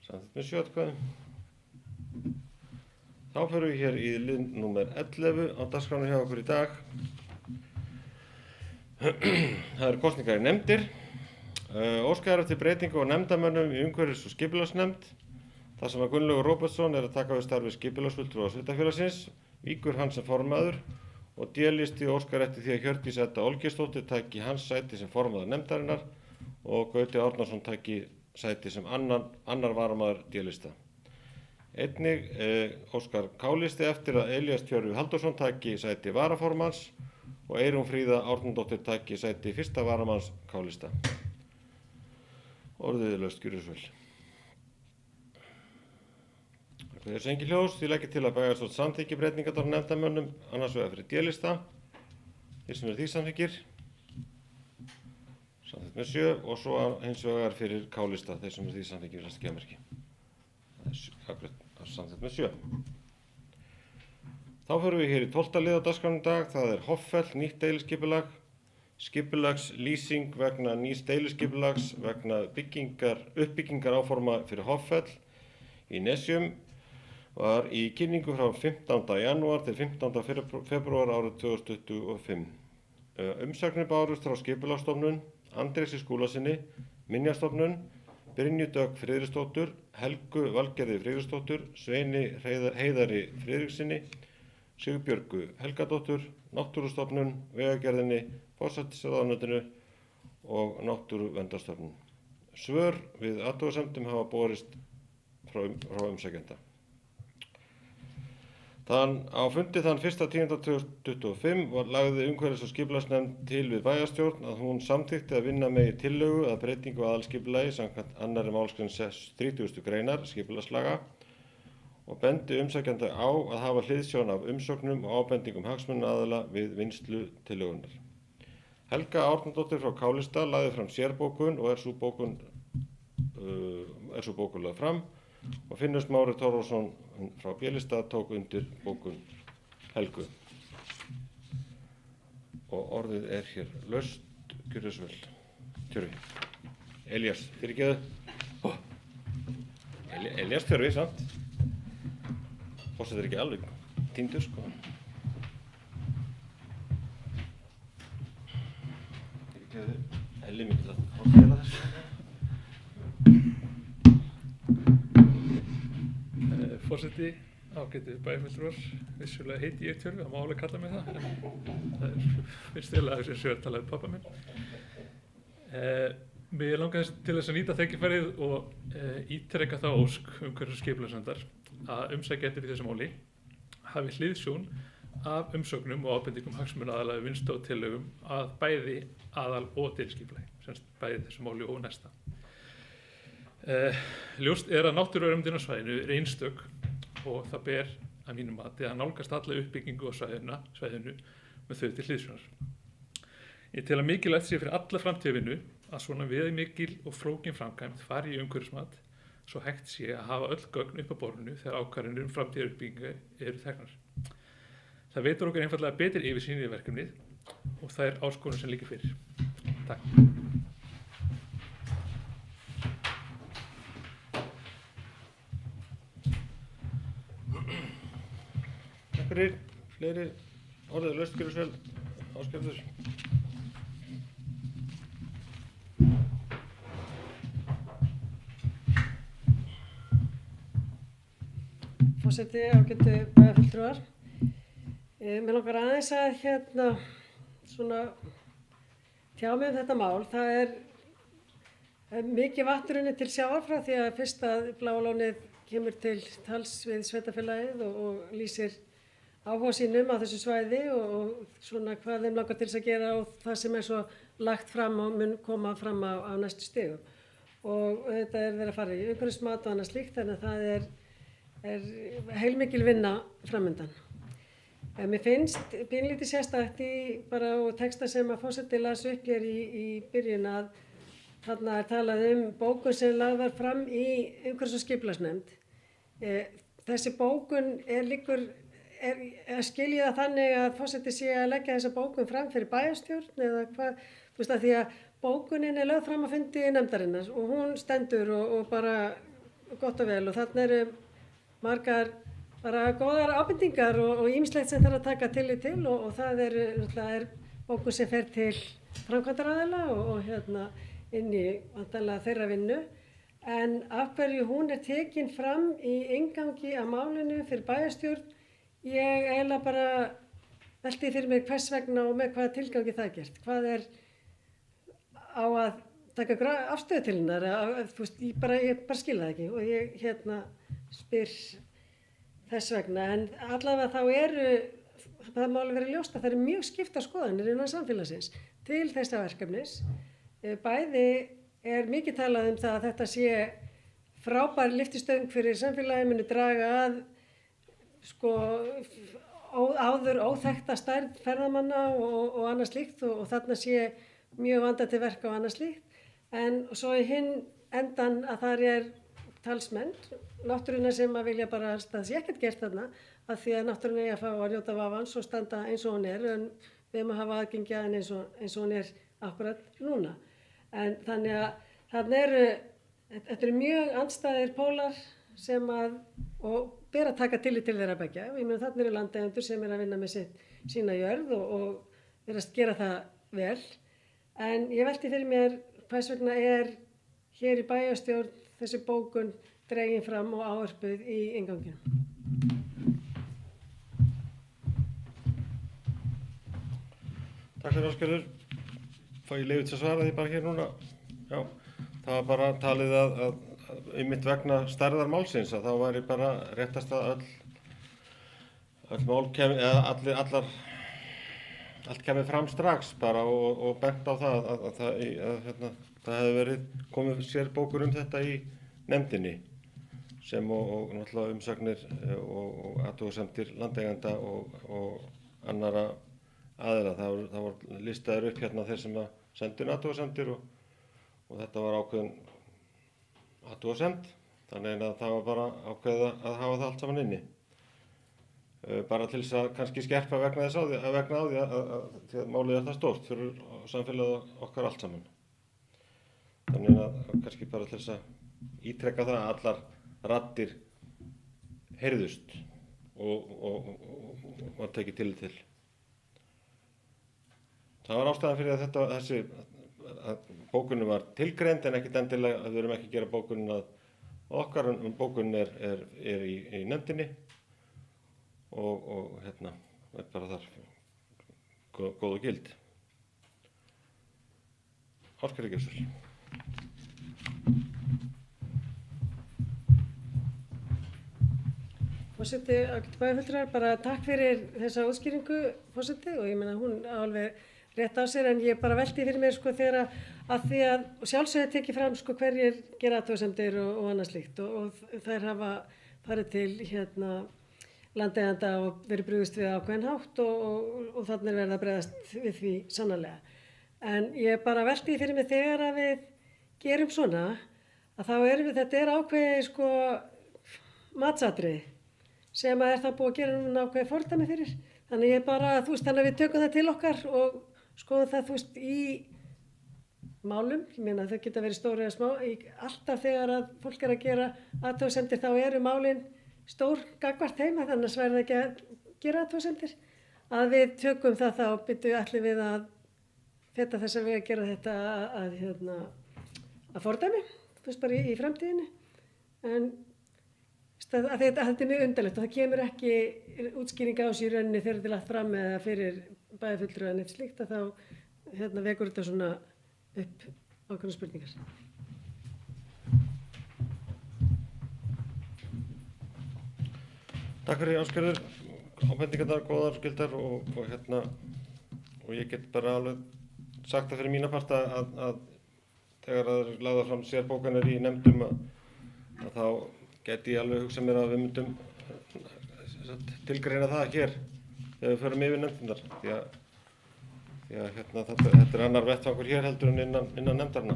Samþykkt með 7 atkvæðum. Þá förum við hér í lið nr. 11 á dagskránu hjá okkur í dag. Það eru kosningar í nefndir. Óskað er eftir breytingu á nefndarmönnum í umhverfis- og skipulagsnefnd. Þar sem að Gunnlaugur Róbertsson er að taka við starfi skipulagsfulltrúa sveitarfélagsins, víkur hann sem formaður og D-listi óskar eftir því að Hjördís Edda Olgeirsdóttir taki hans sæti sem formaður nefndarinnar og Gauti Árnason taki sæti sem annar varamaður D-lista. Einnig óskar K-listi eftir að Elías Tjörvi Halldórsson taki sæti varaformanns og Eyrún Fríða Árnadóttir taki sæti fyrsta varamanns K-lista. Orðið er laust, gjörið svo vel. Það er sengi hljós, því legg ég til að bæjarstjórn samþykki breytingarnar á nefndarmönnum, annars vegar fyrir D-lista, þeir sem eru því samþykkir, samþykkt með 7 og svo hins vegar fyrir K-lista, þeir sem eru því samþykkir í skjámerki. Það er samþykkt með 7. Þá förum við hér í 12. lið á dagskránum í dag, það er Hoffell, nýtt deiliskipulag, skipulagslýsing vegna nýs deiliskipulags vegna uppbyggingar áforma fyrir Hoffell í Nesjum var í kynningu frá 15. janúar til 15. febrúar árið 2025. Umsagnir bárust frá Skipulagsstofnun, Andrési Skúlasyni, Minjastofnun, Brynju Dögg Friðriksdóttur, Helgu Valgerði Friðriksdóttur, Sveini Heiðari Friðriksinni, Sigurbjörgu Helgadóttur, Náttúrustofnun, Vegagerðinni, Forsætisráðuneytinu og Náttúruverndarstofnun. Svör við athugasemdum hafa borist frá umsækjanda. Á fundi þann 1.10.2025 lagði umhverfis- og skipulagsnefnd til við bæjarstjórn að hún samþykkti að vinna með í tillögu að breytingu aðalskipulagi samkvæmt 2. málsgrein 30. greinar skipulagslaga og bendi umsækjanda á að hafa hliðsjón af umsögnum og ábendingum hagsmunaaðila við vinnslu tillögunnar. Helga Árnadóttir frá K-lista lagði fram sérbókun og er sú bókun lögð fram og Finnur Smári Torfason frá B-lista tók undir bókun Helgu. Og orðið er hér laust, gjörðu svo vel. Tjörvi. Elías, fyrirgeðu. Elías Tjörvi, samt. Forseti ekki alveg týndur, sko. Fyrirgeðu, Elli mikið að horfæla þessu. Forseti, ágætu bæjarfulltrúar, vissulega heiti ég Tjörvi, það má alveg kalla mig það, en það er fyrst eiginlega þess að tala við pabba minn. Mér langaði til þess að nýta tækifærið og ítreka þá ósk umhverfis- og skipulagsnefndar að umsækjendur í þessu máli hafi hliðsjón af umsögnum og ábendingum hagsmunaaðila við vinnslu og tillögum að bæði aðal- og deiliskipulagi, semst bæði þessu máli og næsta. Ljóst er að náttúruverndin á svæðinu er einstök og það ber að mínum mati að nálgast alla uppbyggingu á svæðinu með þau til hliðsjónar. Ég tel að mikilvægt sé fyrir alla framtíðarvinnu að svona viðamikil og flókin framkvæmd fari í umhverfismat svo hægt sé að hafa öll gögn upp á borðinu þegar ákvarðanir framtíðaruppbyggingu eru teknar. Það veitir okkur einfallega betri yfirsýn í verkefnið og það er áskorun sem liggur fyrir. Takk. Fyrir fleiri orðið laust, gjörðu svo vel, Ásgerður. Forseti, ágætu bæjarfulltrúar. Mér langar aðeins að svona tjá mig þetta mál. Það er mikið vatnurinn til sjávar frá því að fyrst að Bláa lónið kemur til tals við sveitarfélagið og lýsir áhuga sínum á þessu svæði og svona hvað þeim langar til þess að gera og það sem er svo lagt fram og mun koma fram á næstu stigum. Og þetta er verið að fara í umhverfismat og annað slíkt, þannig að það er heilmikil vinna framundan. Mér finnst pínlítið sérstakt bara á texta sem að forseti las upp hér í byrjun að þarna er talað bókun sem lagð var fram í umhverfis- og skipulagsnefnd. Þessi bókun skilji það þannig að forseti sé að leggja þessa bókun fram fyrir bæjarstjórn eða hvað, þú veist að því að bókunin er lögð fram að fundi nefndarinnar og hún stendur og bara gott og vel og þarna eru margar bara góðar ábendingar og ýmislegt sem þarf að taka tillit til og það er bókun sem fer til framkvæmdaraðila og inn í vantanlega þeirra vinnu. en af hverju hún er tekin fram í inngangi að málinu fyrir bæjarstjórn, ég eiginlega bara velti fyrir mig hvers vegna og með hvaða tilgangi það er gert. Hvað er á að taka afstöðu til hennar, þú veist, ég bara skil það ekki og ég spyr þess vegna. En allavega þá það má alveg vera ljóst að það eru mjög skiptar skoðanir innan samfélagsins til þessa verkefnis. Bæði er mikið talað um það að þetta sé frábær lyftistöng fyrir samfélagið, muni draga að áður óþekkta stærð ferðamanna og annað slíkt og þarna sé mjög vandað til verka og annað slíkt. En svo í hinn endan að þar er talsmenn náttúruna sem að vilja bara að það sé ekkert gert þarna að því að náttúruna eigi að fá að njóta vafans og standa eins og hún er en við erum að hafa aðgengi að henni eins og hún er akkurat núna. En þannig að þetta eru mjög andstæðir pólar sem og ber að taka tillit til þeirra beggja. Ég meina þarna eru landeigendur sem að vinna með sína jörð og virðast gera það vel. En ég velti fyrir mér hvers vegna er hér í bæjarstjórn þessi bókun dregin fram og ávarpuð í innganginu. Takk fyrir Ásgerður. Fá ég leyfi til að svara því bara hér núna? Já, það var bara talið að einmitt vegna stærðar málsins að þá væri bara réttast að öll mál allt kemur fram strax bara og bent á það að það hefði verið komið sér bókur þetta í nefndinni sem og náttúrulega umsagnir og athugasemdir landeigenda og annara aðila. Það var listaður upp þeir sem sendu inn athugasemdir og þetta var ákveðin athugasemd, þannig að það var bara ákveðið að hafa það allt saman inni. Bara til þess að kannski skerpa vegna á því að málið er það stórt fyrir samfélagið okkar allt saman. Þannig að kannski bara til þess að ítreka það að allar raddir heyrðust og var tekið tillit til. Það var ástæðan fyrir að þessi bókunin var tilgreind en ekkert endilega að við erum ekki að gera bókunin að okkar, en bókunin er í nefndinni og er bara þar góð og gild. Ásgerður Geirsdóttir. Forseti, ágætu bæjarfulltrúar, bara takk fyrir þessa útskýringu, forseti, og ég meina hún alveg rétt á sér, en ég bara velti fyrir mér þegar að því að sjálfsögðu tekið fram hverjir gera athugasemdir og annað slíkt og þær hafa farið til landeigenda og verið brugðist við ákveðinn hátt og þarna er verið að bregðast við því sannarlega. En ég bara velti fyrir mig þegar að við gerum svona að þá þetta er ákveðið matsatriði sem að er það búið að gera núna ákveðið fordæmi fyrir. Þannig ég bara, þannig að við tökum það til okkar og skoðum það, í málum. Ég meina þau geta verið stór eða smá. Alltaf þegar að fólk er að gera athugasemdir þá eru málin stór gagnvart heima, þannig að verða ekki að gera athugasemdir. Að við tökum það þá, ætlum við að feta þess að við að gera þetta að fordæmi, bara í framtíðinni. En þetta er mjög undarlegt og það kemur ekki útskýring á sér í rauninni þegar þetta er lagt fram eða fyrir bæjarfulltrúa en eitt slíkt að þá vekur þetta svona upp ákveðnar spurningar. Takk fyrir Ásgerður, ábendingarnar góðar og gildar og ég get bara alveg sagt það fyrir mína part að þegar það er lagðar fram sérbókanir í nefndum að þá geti ég alveg hugsað mér að við myndum tilgreina það hér þegar við förum yfir nefndirnar því að þetta er annar vettvangur hér heldur en innan nefndarna.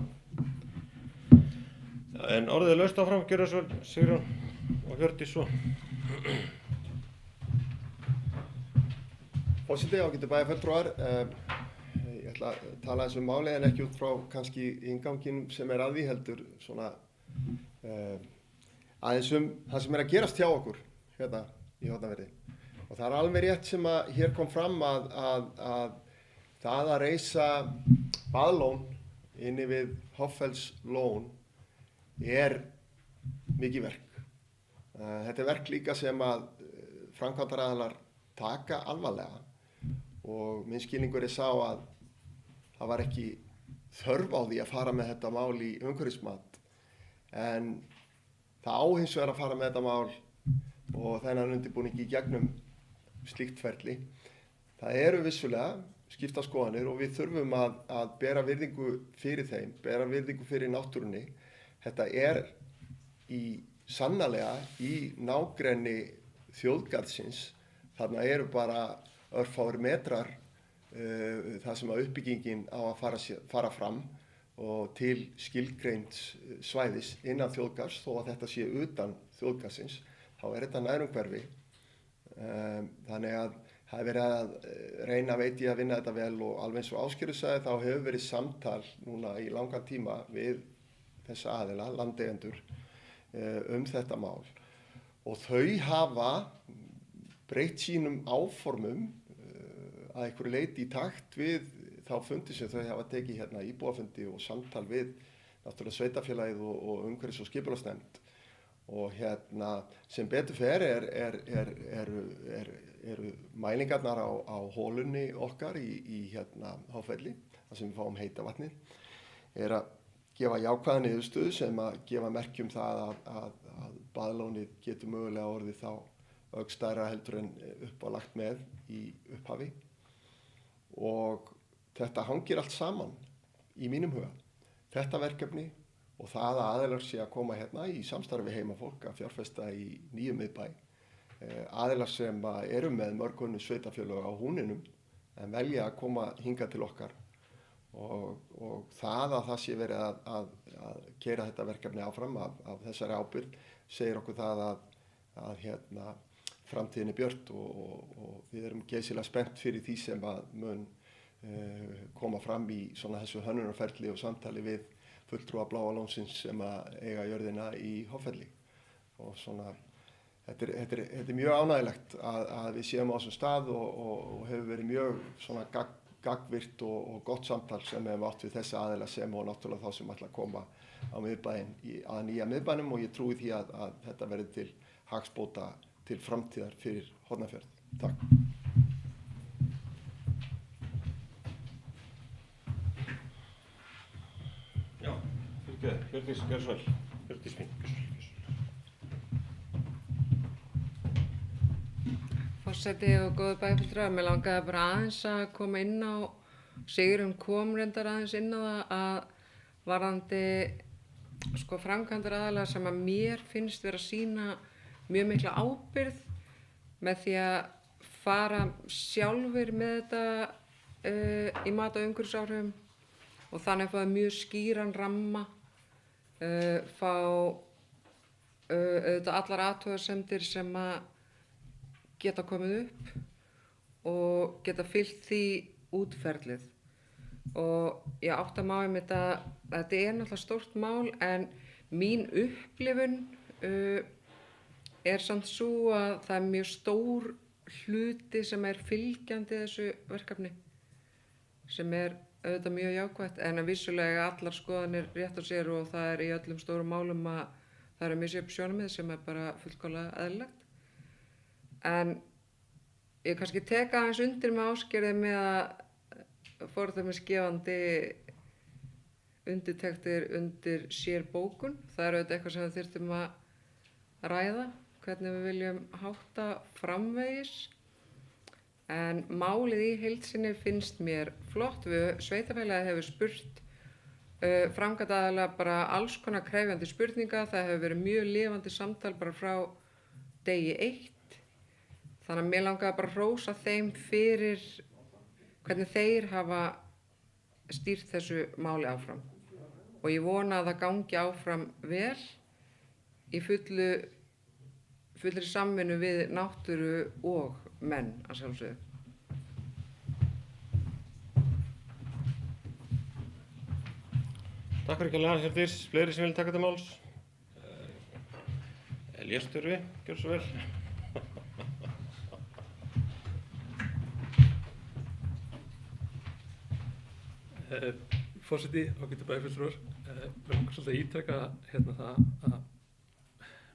En orðið er laust áfram, gjörðu svo Sigrún og Hjördís svo. Forseti, ágætu bæjarfulltrúar, ég ætla að tala eins málið en ekki út frá kannski innganginum sem er að því heldur svona aðeins það sem er að gerast hjá okkur hérna í Hornafirði. Og það er alveg rétt sem að hér kom fram að það að reisa baðlón inni við Hoffellslón er mikið verk. Þetta er verk líka sem að framkvæmdaraðilar taka alvarlega og minn skilningur sá að það var ekki þörf á því að fara með þetta mál í umhverfismat, en það á hins vegar að fara með þetta mál og þennan undirbúning í gegnum slíkt ferli. Það eru vissulega skipta skoðanir og við þurfum að bera virðingu fyrir þeim, bera virðingu fyrir náttúrunni. Þetta er sannarlega í nágrenni þjóðgarðsins. Þarna eru bara örfáir metrar þar sem að uppbyggingin á að fara fram og til skilgreinds svæðis innan þjóðgarðs, þó að þetta sé utan þjóðgarðsins, þá er þetta nærumhverfi. Þannig að það er verið að reyna, veit ég, að vinna þetta vel og alveg eins og Ásgerður sagði, þá hefur verið samtal núna í langan tíma við þessa aðila, landeigendur, þetta mál. Og þau hafa breytt sínum áformum að einhverju leyti í takt við þá fundi sem þau hafa tekið hérna, íbúafundi og samtal við náttúrulega sveitarfélagið og umhverfis- og skipulagsnefnd. Og hérna sem betur fer eru mælingarnar á holunni okkar í hérna Háfelli, þar sem við fáum heita vatnið, að gefa jákvæða niðurstöðu sem að gefa merki það að baðlónið getur mögulega orðið þá ögstærra heldur en uppálagt með í upphafi. Og þetta hangir allt saman í mínum huga. Þetta verkefni og það að aðilar sé að koma hérna í samstarfi heimafólk að fjárfesta í nýjum miðbæ. Aðilar sem eru með mörgunni sveitafélög á húninum en velja að koma hingað til okkar. Og það að það sé verið að keyra þetta verkefni áfram af þessari ábyrgð segir okkur það að hérna, framtíðin er björt og við erum geysilega spennt fyrir því sem að mun koma fram í svona þessu hönnunarferli og samtali við fulltrúa Bláa lónsins sem að eiga jörðina í Háfelli. Og svona, þetta er mjög ánægilegt að við séum á þessum stað og hefur verið mjög svona gagnvirkt og gott samtal sem við hefum átt við þessa aðila sem og náttúrulega þá sem ætla að koma á miðbæinn að nýja miðbænum og ég trúi því að þetta verði til hagsbóta til framtíðar fyrir Hornafjörð. Takk. Já, fyrirgeðu, Hjördís, gjörðu svo vel. Hjördís mín, gjörðu svo vel. Forseti og góðu bæjarfulltrúar, mér langaði bara aðeins að koma inn á, Sigurjón kom reyndar aðeins inn á það að varðandi sko framkvæmdaraðilar sem að mér finnst vera að sýna mjög mikla ábyrgð með því að fara sjálfur með þetta í mat- og umhverfisáhrifum og þannig að fá mjög skýran ramma, fá auðvitað allar athugasemdir sem að geta komið upp og geta fylgt því útferlið. Og ég átta mig á einmitt að þetta er náttúrulega stórt mál en mín upplifun er samt svo að það er mjög stór hluti sem er fylgjandi þessu verkefni sem er auðvitað mjög jákvætt en að vissulega allar skoðanir rétt á sér og það er í öllum stórum málum að það eru misjöfn sjónarmið sem er bara fullkomlega eðlilegt. En ég kannski tek aðeins undir með Ásgerði með að fordæmisgefandi undirtektir undir sér bókun. Það er auðvitað eitthvað sem við þyrftum að ræða, hvernig við viljum hátta framvegis. En málið í heild sinni finnst mér flott. Sveitarfélagið hefur spurt framkvæmdaraðila bara alls konar krefjandi spurninga. Það hefur verið mjög lifandi samtal bara frá degi 1. Þannig að mér langaði bara að hrósa þeim fyrir hvernig þeir hafa stýrt þessu máli áfram. Og ég vona að það gangi áfram vel í fullri samvinnu við náttúru og menn að sjálfsögðu. Takk fyrir kærlega, Hjördís. Fleiri sem vilja taka þetta máls? Elías Tjörfi, gjörðu svo vel. Forseti, ágætu bæjarfulltrúar. Við langar svolítið að ítreka hérna það að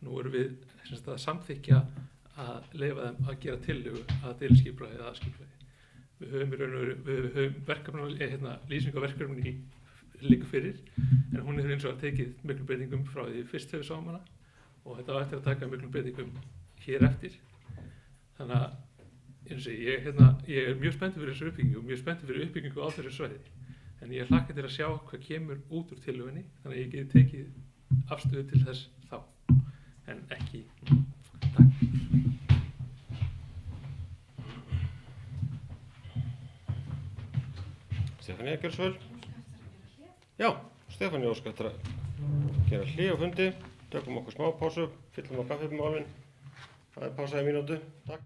nú erum við að samþykja að leyfa þeim að gera tillögu að deiliskipulagi eða aðskipulagi. Við höfum í raun og veru, við höfum verkefni, lýsing á verkefni liggur fyrir, en hún hefur eins og tekið miklum breytingum frá því fyrst þegar við sáum hana og þetta á eftir að taka miklum breytingum hér eftir. Þannig að eins og ég er mjög spenntur fyrir þessu uppbyggingu og mjög spenntur fyrir uppbyggingu á þessu svæði. En ég hlakka til að sjá hvað kemur út úr tillögunni, þannig að ég geti tekið afstöðu til þess þá, en ekki takk. Stefanía, gjörðu svo vel. Já, Stefanía óskar eftir að gera hlé á fundi, tökum okkur smá pásu, fyllum á kaffimálin. Það er pása í mínútu. Takk.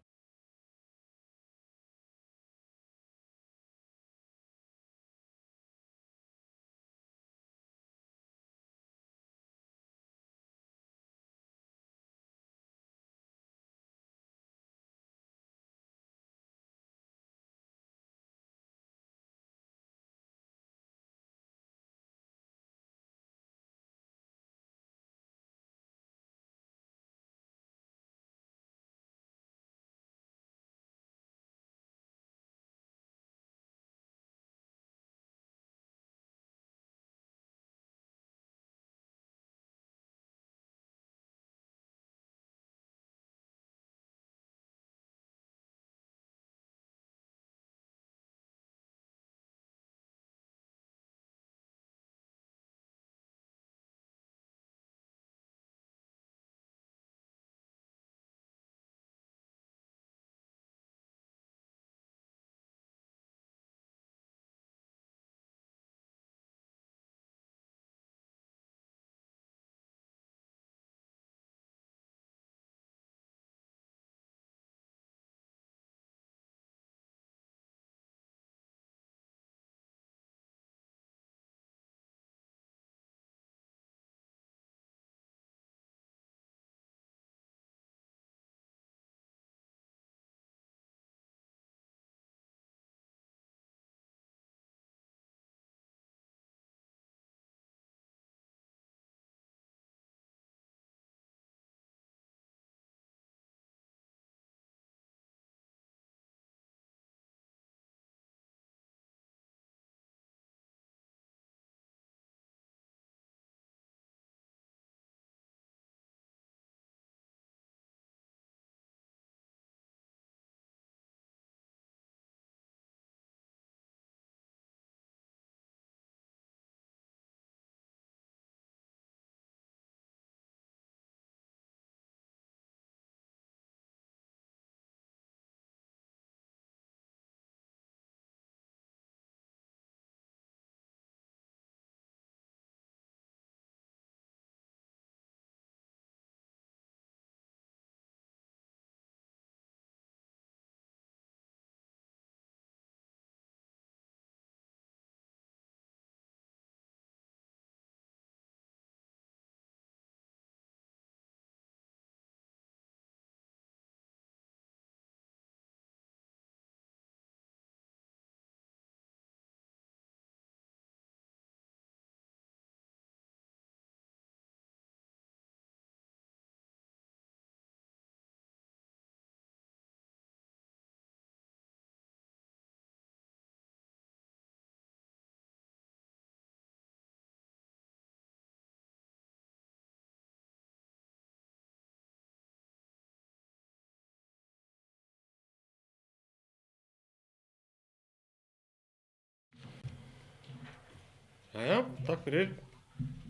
Jæja, takk fyrir.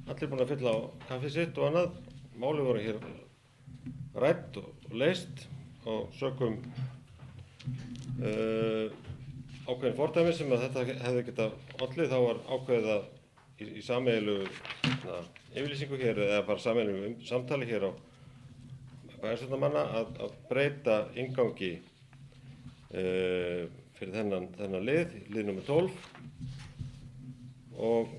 Allir búin að fylla á kaffið sitt og annað. Málið voru hér rædd og leyst og sökum ákveðin fordæmi sem að þetta hefði getað ollið. Þá var ákveðið að í sameiginlegu yfirlýsingu hér eða bara sameiginlegu samtali hér á bæjarstjórnarmanna að breyta inngangi fyrir þennan lið nummer 12 og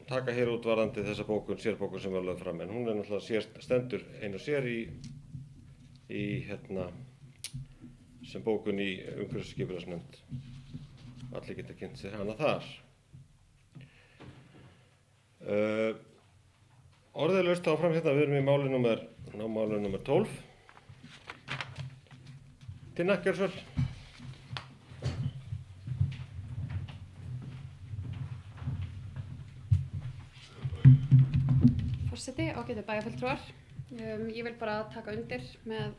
taka hér út varðandi þessa bókun, sérbókun sem var lögð fram, en hún er náttúrulega stendur ein og sér í sem bókun í umhverfis- og skipulagsnefnd. Allir geta kynnt sér hana þar. Orðið er laust áfram hérna, við erum í máli númer 12. Tinna, gjörðu svo vel. Forseti, ágætu bæjarfulltrúar. Ég vil bara taka undir með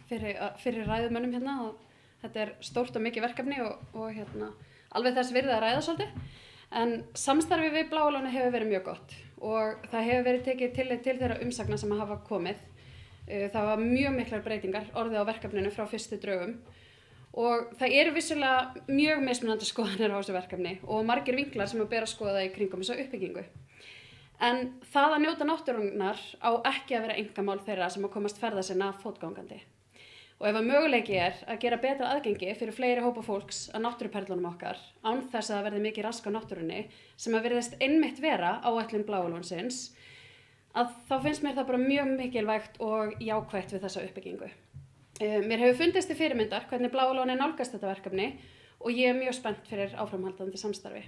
fyrir ræðumönnum hérna og þetta er stórt og mikið verkefni og alveg þess virði að ræða svolítið. En samstarfið við Bláa lónið hefur verið mjög gott og það hefur verið tekið tillit til þeirra umsagna sem hafa komið. Það var mjög miklar breytingar orðið á verkefninu frá fyrstu drögum og það eru vissulega mjög mismunandi skoðanir á þessu verkefni og margir vinklar sem ber að skoða í kringum þessa uppbyggingu. En það að njóta náttúrunnar á ekki að vera einkamál þeirra sem að komast ferða sinna fótgangandi. Og ef að möguleiki er að gera betra aðgengi fyrir fleiri hópa fólks að náttúruperlunum okkar án þess að það verði mikið rask á náttúrunni sem að virðist einmitt vera áætlun Bláa lónsins, að þá finnst mér það bara mjög mikilvægt og jákvætt við þessa uppbyggingu. Mér hefur fundist til fyrirmyndar hvernig Bláa lónið nálgast þetta verkefni og ég er mjög spennt fyrir áframhaldandi samstarfi.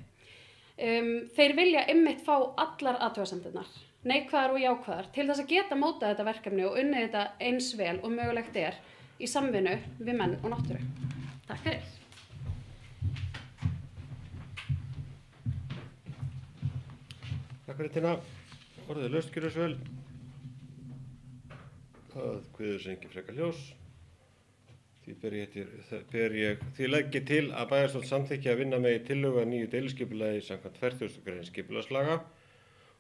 Þeir vilja einmitt fá allar athugasemdirnar, neikvæðar og jákvæðar, til þess að geta mótað þetta verkefni og unnið þetta eins vel og mögulegt er í samvinnu við menn og náttúru. Takk fyrir. Takk fyrir Tinna. Orðið er laust, gjörðu svo vel. Það kveður sig engin frekar ljós. Því legg ég til að bæjarstjórn samþykki að vinna með í tillögu að nýju deiliskipulagi samkvæmt 40. grein skipulagslaga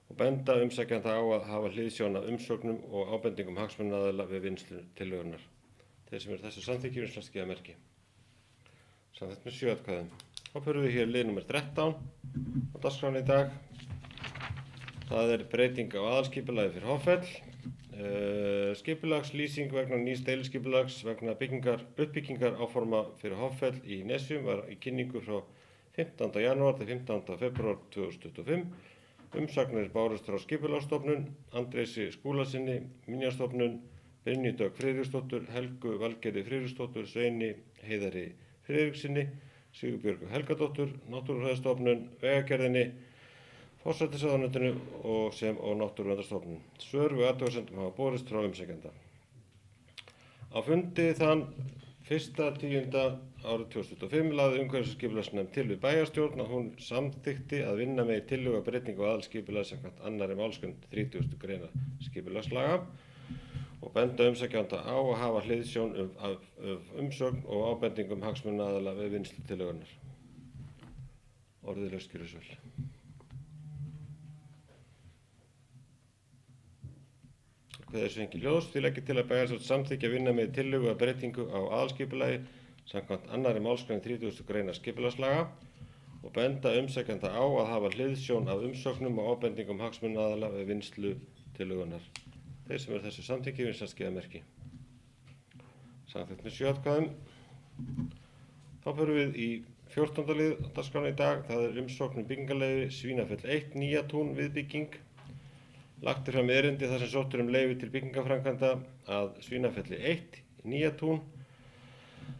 og benda umsækjanda á að hafa hliðsjón af umsóknum og ábendingum hagsmunaaðila við vinnslu tillögunnar. Þeir sem eru þessu samþykki vinsast gefa merki. Samþykkt með 7 atkvæðum. Þá förum við hér lið númer 13 á dagskránni í dag. Það er breyting á aðalskipulagi fyrir Hoffell. Skipulagslýsing vegna nýs deiliskipulags vegna uppbyggingar áforma fyrir Hoffell í Nesjum var í kynningu frá 15. janúar til 15. febrúar 2025. Umsagnir bárust frá Skipulagsstofnun, Andrési Skúlasyni, Minjastofnun, Brynju Dögg Friðriksdóttur, Helgu Valgerði Friðriksdóttur, Sveini Heiðari Friðriksinni, Sigurbjörgu Helgadóttur, Náttúrufræðistofnun, Vegagerðinni, Forsætisráðuneytinu og Náttúruverndarstofnun. Svör við athugasemdum hafa borist frá umsækjanda. Á fundi þann 1.10. árið 2025 lagði umhverfis- og skipulagsnefnd til við bæjarstjórn að hún samþykkti að vinna með tillögu að breytingu á aðalskipulagi samkvæmt 2. málsgrein 30. greinar skipulagslaga og benda umsækjanda á að hafa hliðsjón af umsögn og ábendingum hagsmunaaðila við vinnslu tillögunnar. Orðið laust, gjörðu svo vel. Kveður sig engin ljós, því legg ég til að bæjarstjórn samþykki að vinna með tillögu að breytingu á aðalskipulagi samkvæmt 2. málsgrein 30. greinar skipulagslaga og benda umsækjanda á að hafa hliðsjón af umsögnum og ábendingum hagsmunaaðila við vinnslu tillögunnar. Þeir sem eru þessu samþykki vinsast gefa merki. Samþykkt með 7 atkvæðum. Þá förum við í 14. lið á dagskránni í dag. Það er umsókn byggingarleyfi Svínafell 1 Nýjatún viðbygging. Lagt er fram erindi þar sem sótt er leyfi til byggingarframkvæmda að Svínafelli 1 Nýjatún.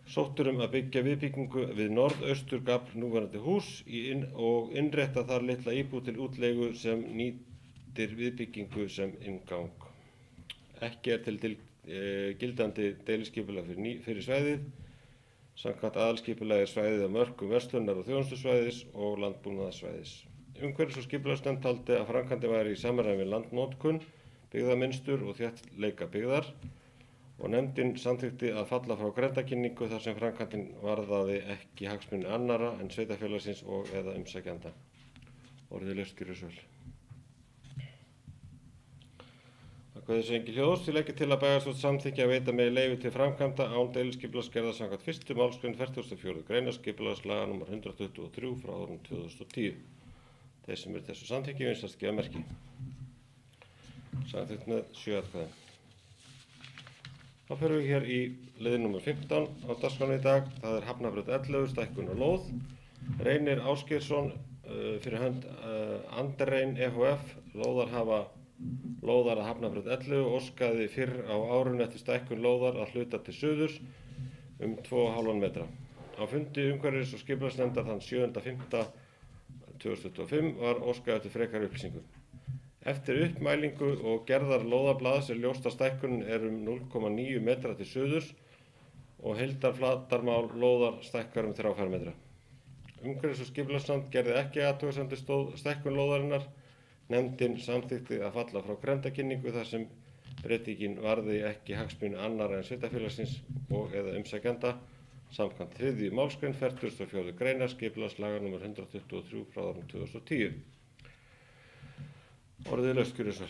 Sótt er að byggja viðbyggingu við norðausturgafl núverandi hús og innrétta þar litla íbúð til útleigu sem nýtir viðbyggingu sem inngang. Ekki er til gildandi deiliskipulag fyrir svæðið. Samkvæmt aðalskipulagi er svæðið á mörkum verslunar- og þjónustusvæðis og landbúnaðarsvæðis. Umhverfis- og skipulagsnefnd taldi að framkvæmdin væri í samræmi við landnotkun, byggðamynstur og þéttleika byggðar og nefndin samþykkti að falla frá grenndarkynningu þar sem framkvæmdin varðaði ekki hagsmuni annarra en sveitarfélagsins og eða umsækjanda. Orðið laust, gjörðu svo vel. Það kveður sig engin ljós, því legg ég til að bæjarstjórn samþykki að veita megi leyfi til framkvæmda án deiliskipulagsgerðar samkvæmt 1. málsgrein 44. greinar skipulagslaga nr. 123 frá árinu 2010. Þeir sem eru þessu samþykki vinsast gefa merki. Samþykkt með 7 atkvæðum. Þá förum við hér í lið nr. 15 á dagskránni í dag. Það er Hafnarbraut 11, stækkun og lóð. Reynir Ásgeirsson fyrir hönd Anderein EHF, lóðar að Hafnarbraut 11, óskaði fyrr á árinu eftir stækkun lóðar að hluta til suðurs 2,5 metra. Á fundi umhverfis- og skipulagsnefndar þann 7.5. 2025 var óskað eftir frekari upplýsingum. Eftir uppmælingu og gerðar lóðarblaðs er ljóst að stækkunin er 0,9 metra til suðurs og heildarflatarmál lóðar stækkar 3 fermetra. Umhverfis- og skipulagsnefnd gerði ekki athugasemdir stækkun lóðarinnar. Nefndin samþykkti að falla frá grenndarkynningu þar sem breytingin varði ekki hagsmuni annarra en sveitarfélagsins og eða umsækjanda samkvæmt 3. málsgrein 44. greinar skipulagslaga nr. 123 frá árinu 2010. Orðið laust gjörið svo.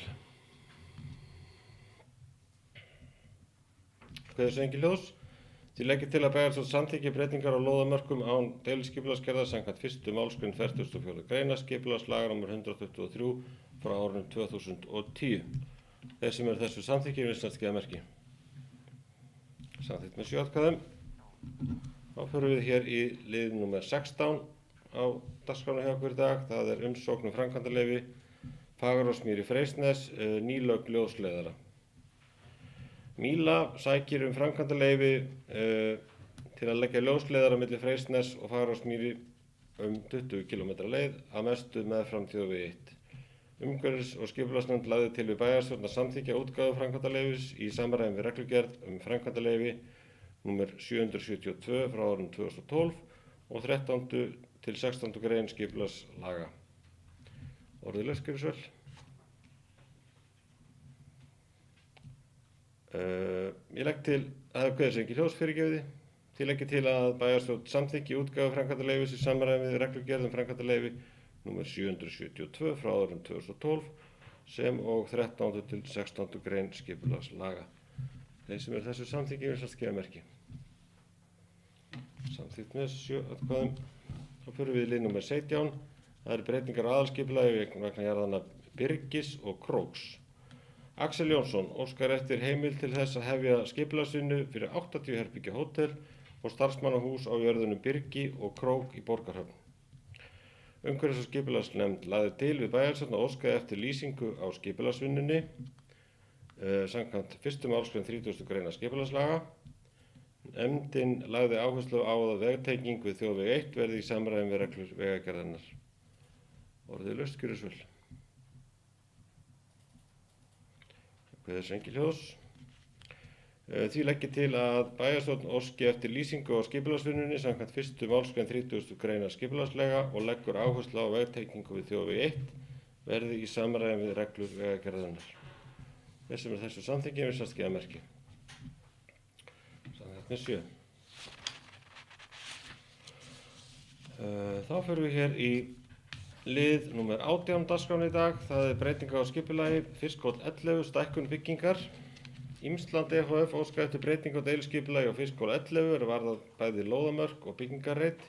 Kveður sem engin ljós. Því leggir til að bæjarstjórn samþykki breytingar á lóðamörkum án deiliskipulagsgerðar samkvæmt 1. málsgrein 44. greinar skipulagslaga nr. 123 frá árinu 2010. Þeir sem eru þessu samþykki virðast gefa merki. Samþykkt með 7 atkvæðum. Þá förum við hér í lið nr. 16 á dagskránni hjá okkur í dag. Það er umsókn um framkvæmdaleyfi Fagurhólsmýri Freysnes, nýlögn ljósleiðara. Míla sækir framkvæmdaleyfi til að leggja ljósleiðara milli Freysnes og Fagurhólsmýri 20 km leið að mestu meðfram þjóðvegi 1. Umhverfis- og skipulagsnefnd lagði til við bæjarstjórn að samþykkja útgáfu framkvæmdaleyfis í samræmi við reglugerð framkvæmdaleyfi nr. 772 frá árinu 2012 og 13. til 16. grein skipulagslaga. Orðið laust gjörið svo vel. Ég legg til að kveður sem ekki ljós fyrirgefiði. Því legg ég til að bæjarstjórn samþykki útgáfu framkvæmdaleyfis í samræmi við reglugerð framkvæmdaleyfi nr. 772 frá árinu 2012 sem og 13. til 16. grein skipulagslaga. Þeir sem eru þessu samþykki virðast gefa merki. Samþykkt með 7 atkvæðum. Þá förum við í lið nr. 17. Það eru breytingar á aðalskipulagi vegna jarðanna Byrgis og Króks. Axel Jónsson óskar eftir heimild til þess að hefja skipulagsvinnu fyrir 80 herbergja hótel og starfsmannahús á jörðunum Byrgi og Krók í Borgarhöfn. Umhverfis- og skipulagsnefnd lagði til við bæjarstjórn að óskaði eftir lýsingu á skipulagsvinnunni samkvæmt 1. málsgrein 30. greinar skipulagslaga. Nefndin lagði áherslu á að vegtenging við þjóðveg 1 verði í samræmi við reglur vegagerðarinnar. Orðið laust gjörið svo vel. Kveður sem engin ljós. Því legg ég til að bæjarstjórn óski eftir lýsingu á skipulagsvinnunni samkvæmt 1. málsgrein 30. greinar skipulagslega og leggur áherslu á vegtengingu við þjóðveg 1 verði í samræmi við reglur vegagerðarinnar. Þeir sem eru þessu samþykki virðast gefa merki. Samþykkt með 7. Þá förum við hér í lið nr. 18 dagskránni í dag. Það er breytinga á skipulagi Fiskholt 11 stækkun byggingar. Ímsland EHF óskaði eftir breytingu á deiliskipulagi á Fiskholt 11 er varðað bæði lóðamörk og byggingarreit.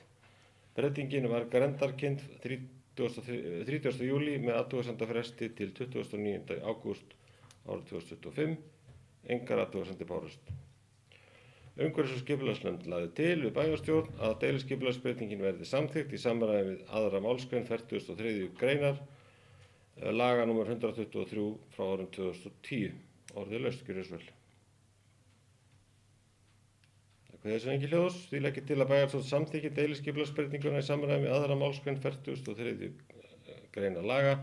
Breytingin var grenndarkynnt 30. júlí með athugasemdafresti til 29. ágúst árið 2025. Engar athugasemdir bárust. Umhverfis- og skipulagsnefnd lagði til við bæjarstjórn að deiliskipulagsbreytingin verði samþykkt í samræmi við 2. málsgrein 43. greinar laga nr. 123 frá árinu 2010. Orðið laust gjörið svo vel. Kveður sem engin ljós. Því legg ég til að bæjarstjórn samþykki deiliskipulagsbreytinguna í samræmi við 2. málsgrein 43. greinar laga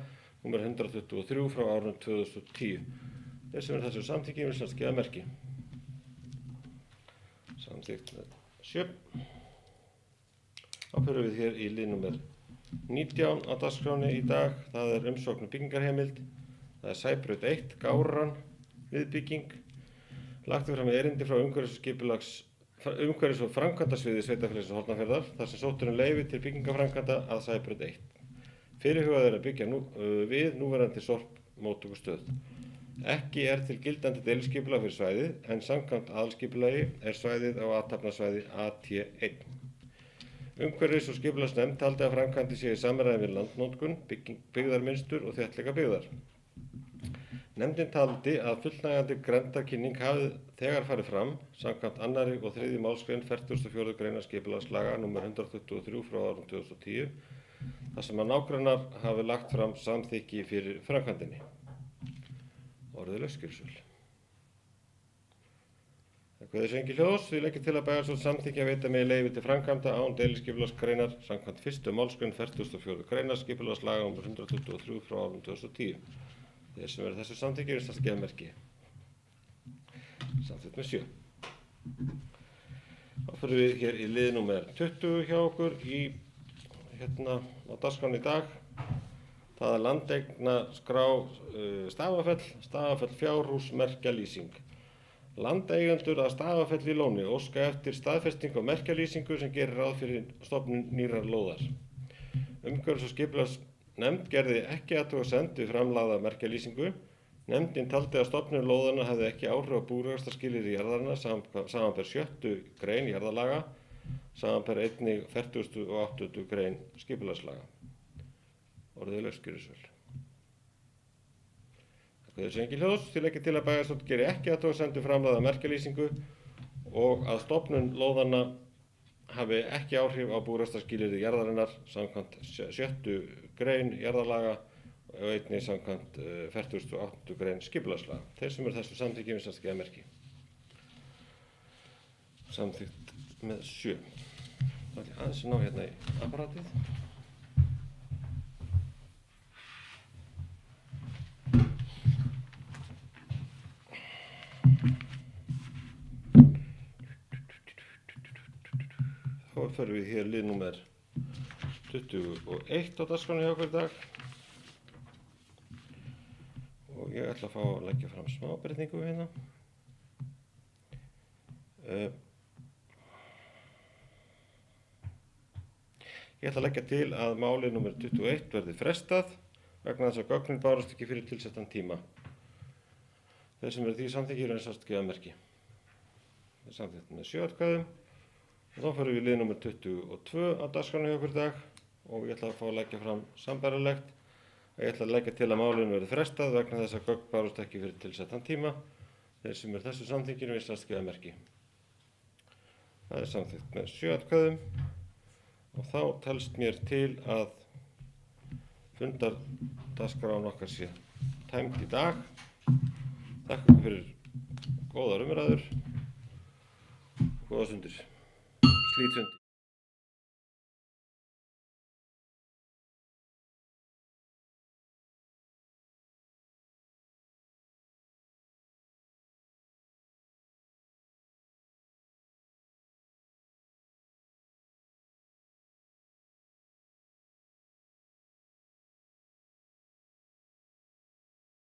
nr. 123 frá árinu 2010. Þeir sem eru þessu samþykki virðast gefa merki. Samþykkt með 7. Þá förum við hér í lið nr. 19 á dagskránni í dag. Það er umsókn um byggingarheimild. Það er Sæbraut 1, Gáran, viðbygging. Lagt er fram erindi frá umhverfis- og framkvæmdasviði sveitarfélagsins Hornafjarðar þar sem sótt er leyfi til byggingarframkvæmda að Sæbraut 1. Fyrirhugað er að byggja við núverandi sorpmóttökustöð. Ekki er til gildandi deiliskipulag fyrir svæðið en samkvæmt aðalskipulagi er svæðið á athafnasvæði AT1. Umhverfis- og skipulagsnefnd taldi að framkvæmdir séu í samræmi við landnotkun, byggðarmynstur og þéttleika byggðar. Nefndin taldi að fullnægjandi grenndarkynning hafi þegar farið fram samkvæmt 2. og 3. málsgrein 44. greinar skipulagslaga nr. 123 frá árinu 2010 þar sem að nágrannar hafi lagt fram samþykki fyrir framkvæmdinni. Orðið laust gjörið svo vel. Kveður sem ekki hljóðs, því legg ég til að bæjarstjórn samþykki að veita mig leyfi til framkvæmda án deiliskipulagsgreinar samkvæmt 1. málsgrein 44. greinar skipulagslaga nr. 123 frá árinu 2010. Þeir sem eru þessu samþykki virðast gefa merki. Samþykkt með 7. Þá fyrir við hér í lið númer 20 hjá okkur á dagskránni í dag. Það er landeigna Stafafell fjárhúsmerkjalýsing. Landeigendur að Stafafell í Lóni óska eftir staðfestingu á merkjalýsingu sem gerir ráð fyrir stofnun nýrrar lóðar. Umhverfis- og skipulagsnefnd gerði ekki athugasemd við framlagða merkjalýsingu. Nefndin taldi að stofnun lóðanna hefði ekki áhrif á búrekstrarskilyrði jarðarinnar samanber 6. grein jarðalaga, samanber einnig 40. og 80. grein skipulagslaga. Orðið lausgjörðisvel. Kveður sem ekki hljóðs, því legg ég til að bæjarstjórn geri ekki athugasemd við framlagða merkjalýsingu og að stofnun lóðanna hafi ekki áhrif á búrekstrarskilyrði jarðarinnar samkvæmt 6. grein jarðalaga og einnig samkvæmt 48. grein skipulagslaga. Þeir sem eru þessu samþykki virðast gefa merki. Samþykkt með 7. Það er aðeins að ná hérna í apparatið. Þá förum við hér lið númer 21 á dagskránni hjá okkur í dag. Og ég ætla að fá að leggja fram smábreytingu hérna. Ég ætla að leggja til að máli nr. 21 verði frestað vegna þess að gögnin bárust ekki fyrir tilsettan tíma. Þeir sem eru því samþykkir reynast gefa merki. Það er samþykkt með 7 atkvæðum. Og þá förum við lið nr. 22 á dagskránni hjá okkur í dag og ég ætla að fá að leggja fram sambærilegt. Ég ætla að leggja til að málinu verði frestað vegna þess að gögn bárust ekki fyrir tilsettan tíma. Þeir sem eru þessu samþykkinu virðast gefa merki. Það er samþykkt með 7 atkvæðum og þá telst mér til að fundardagskrán okkar sé tæmd í dag. Þakka fyrir góðar umræður og góða stundir. Slít fundi.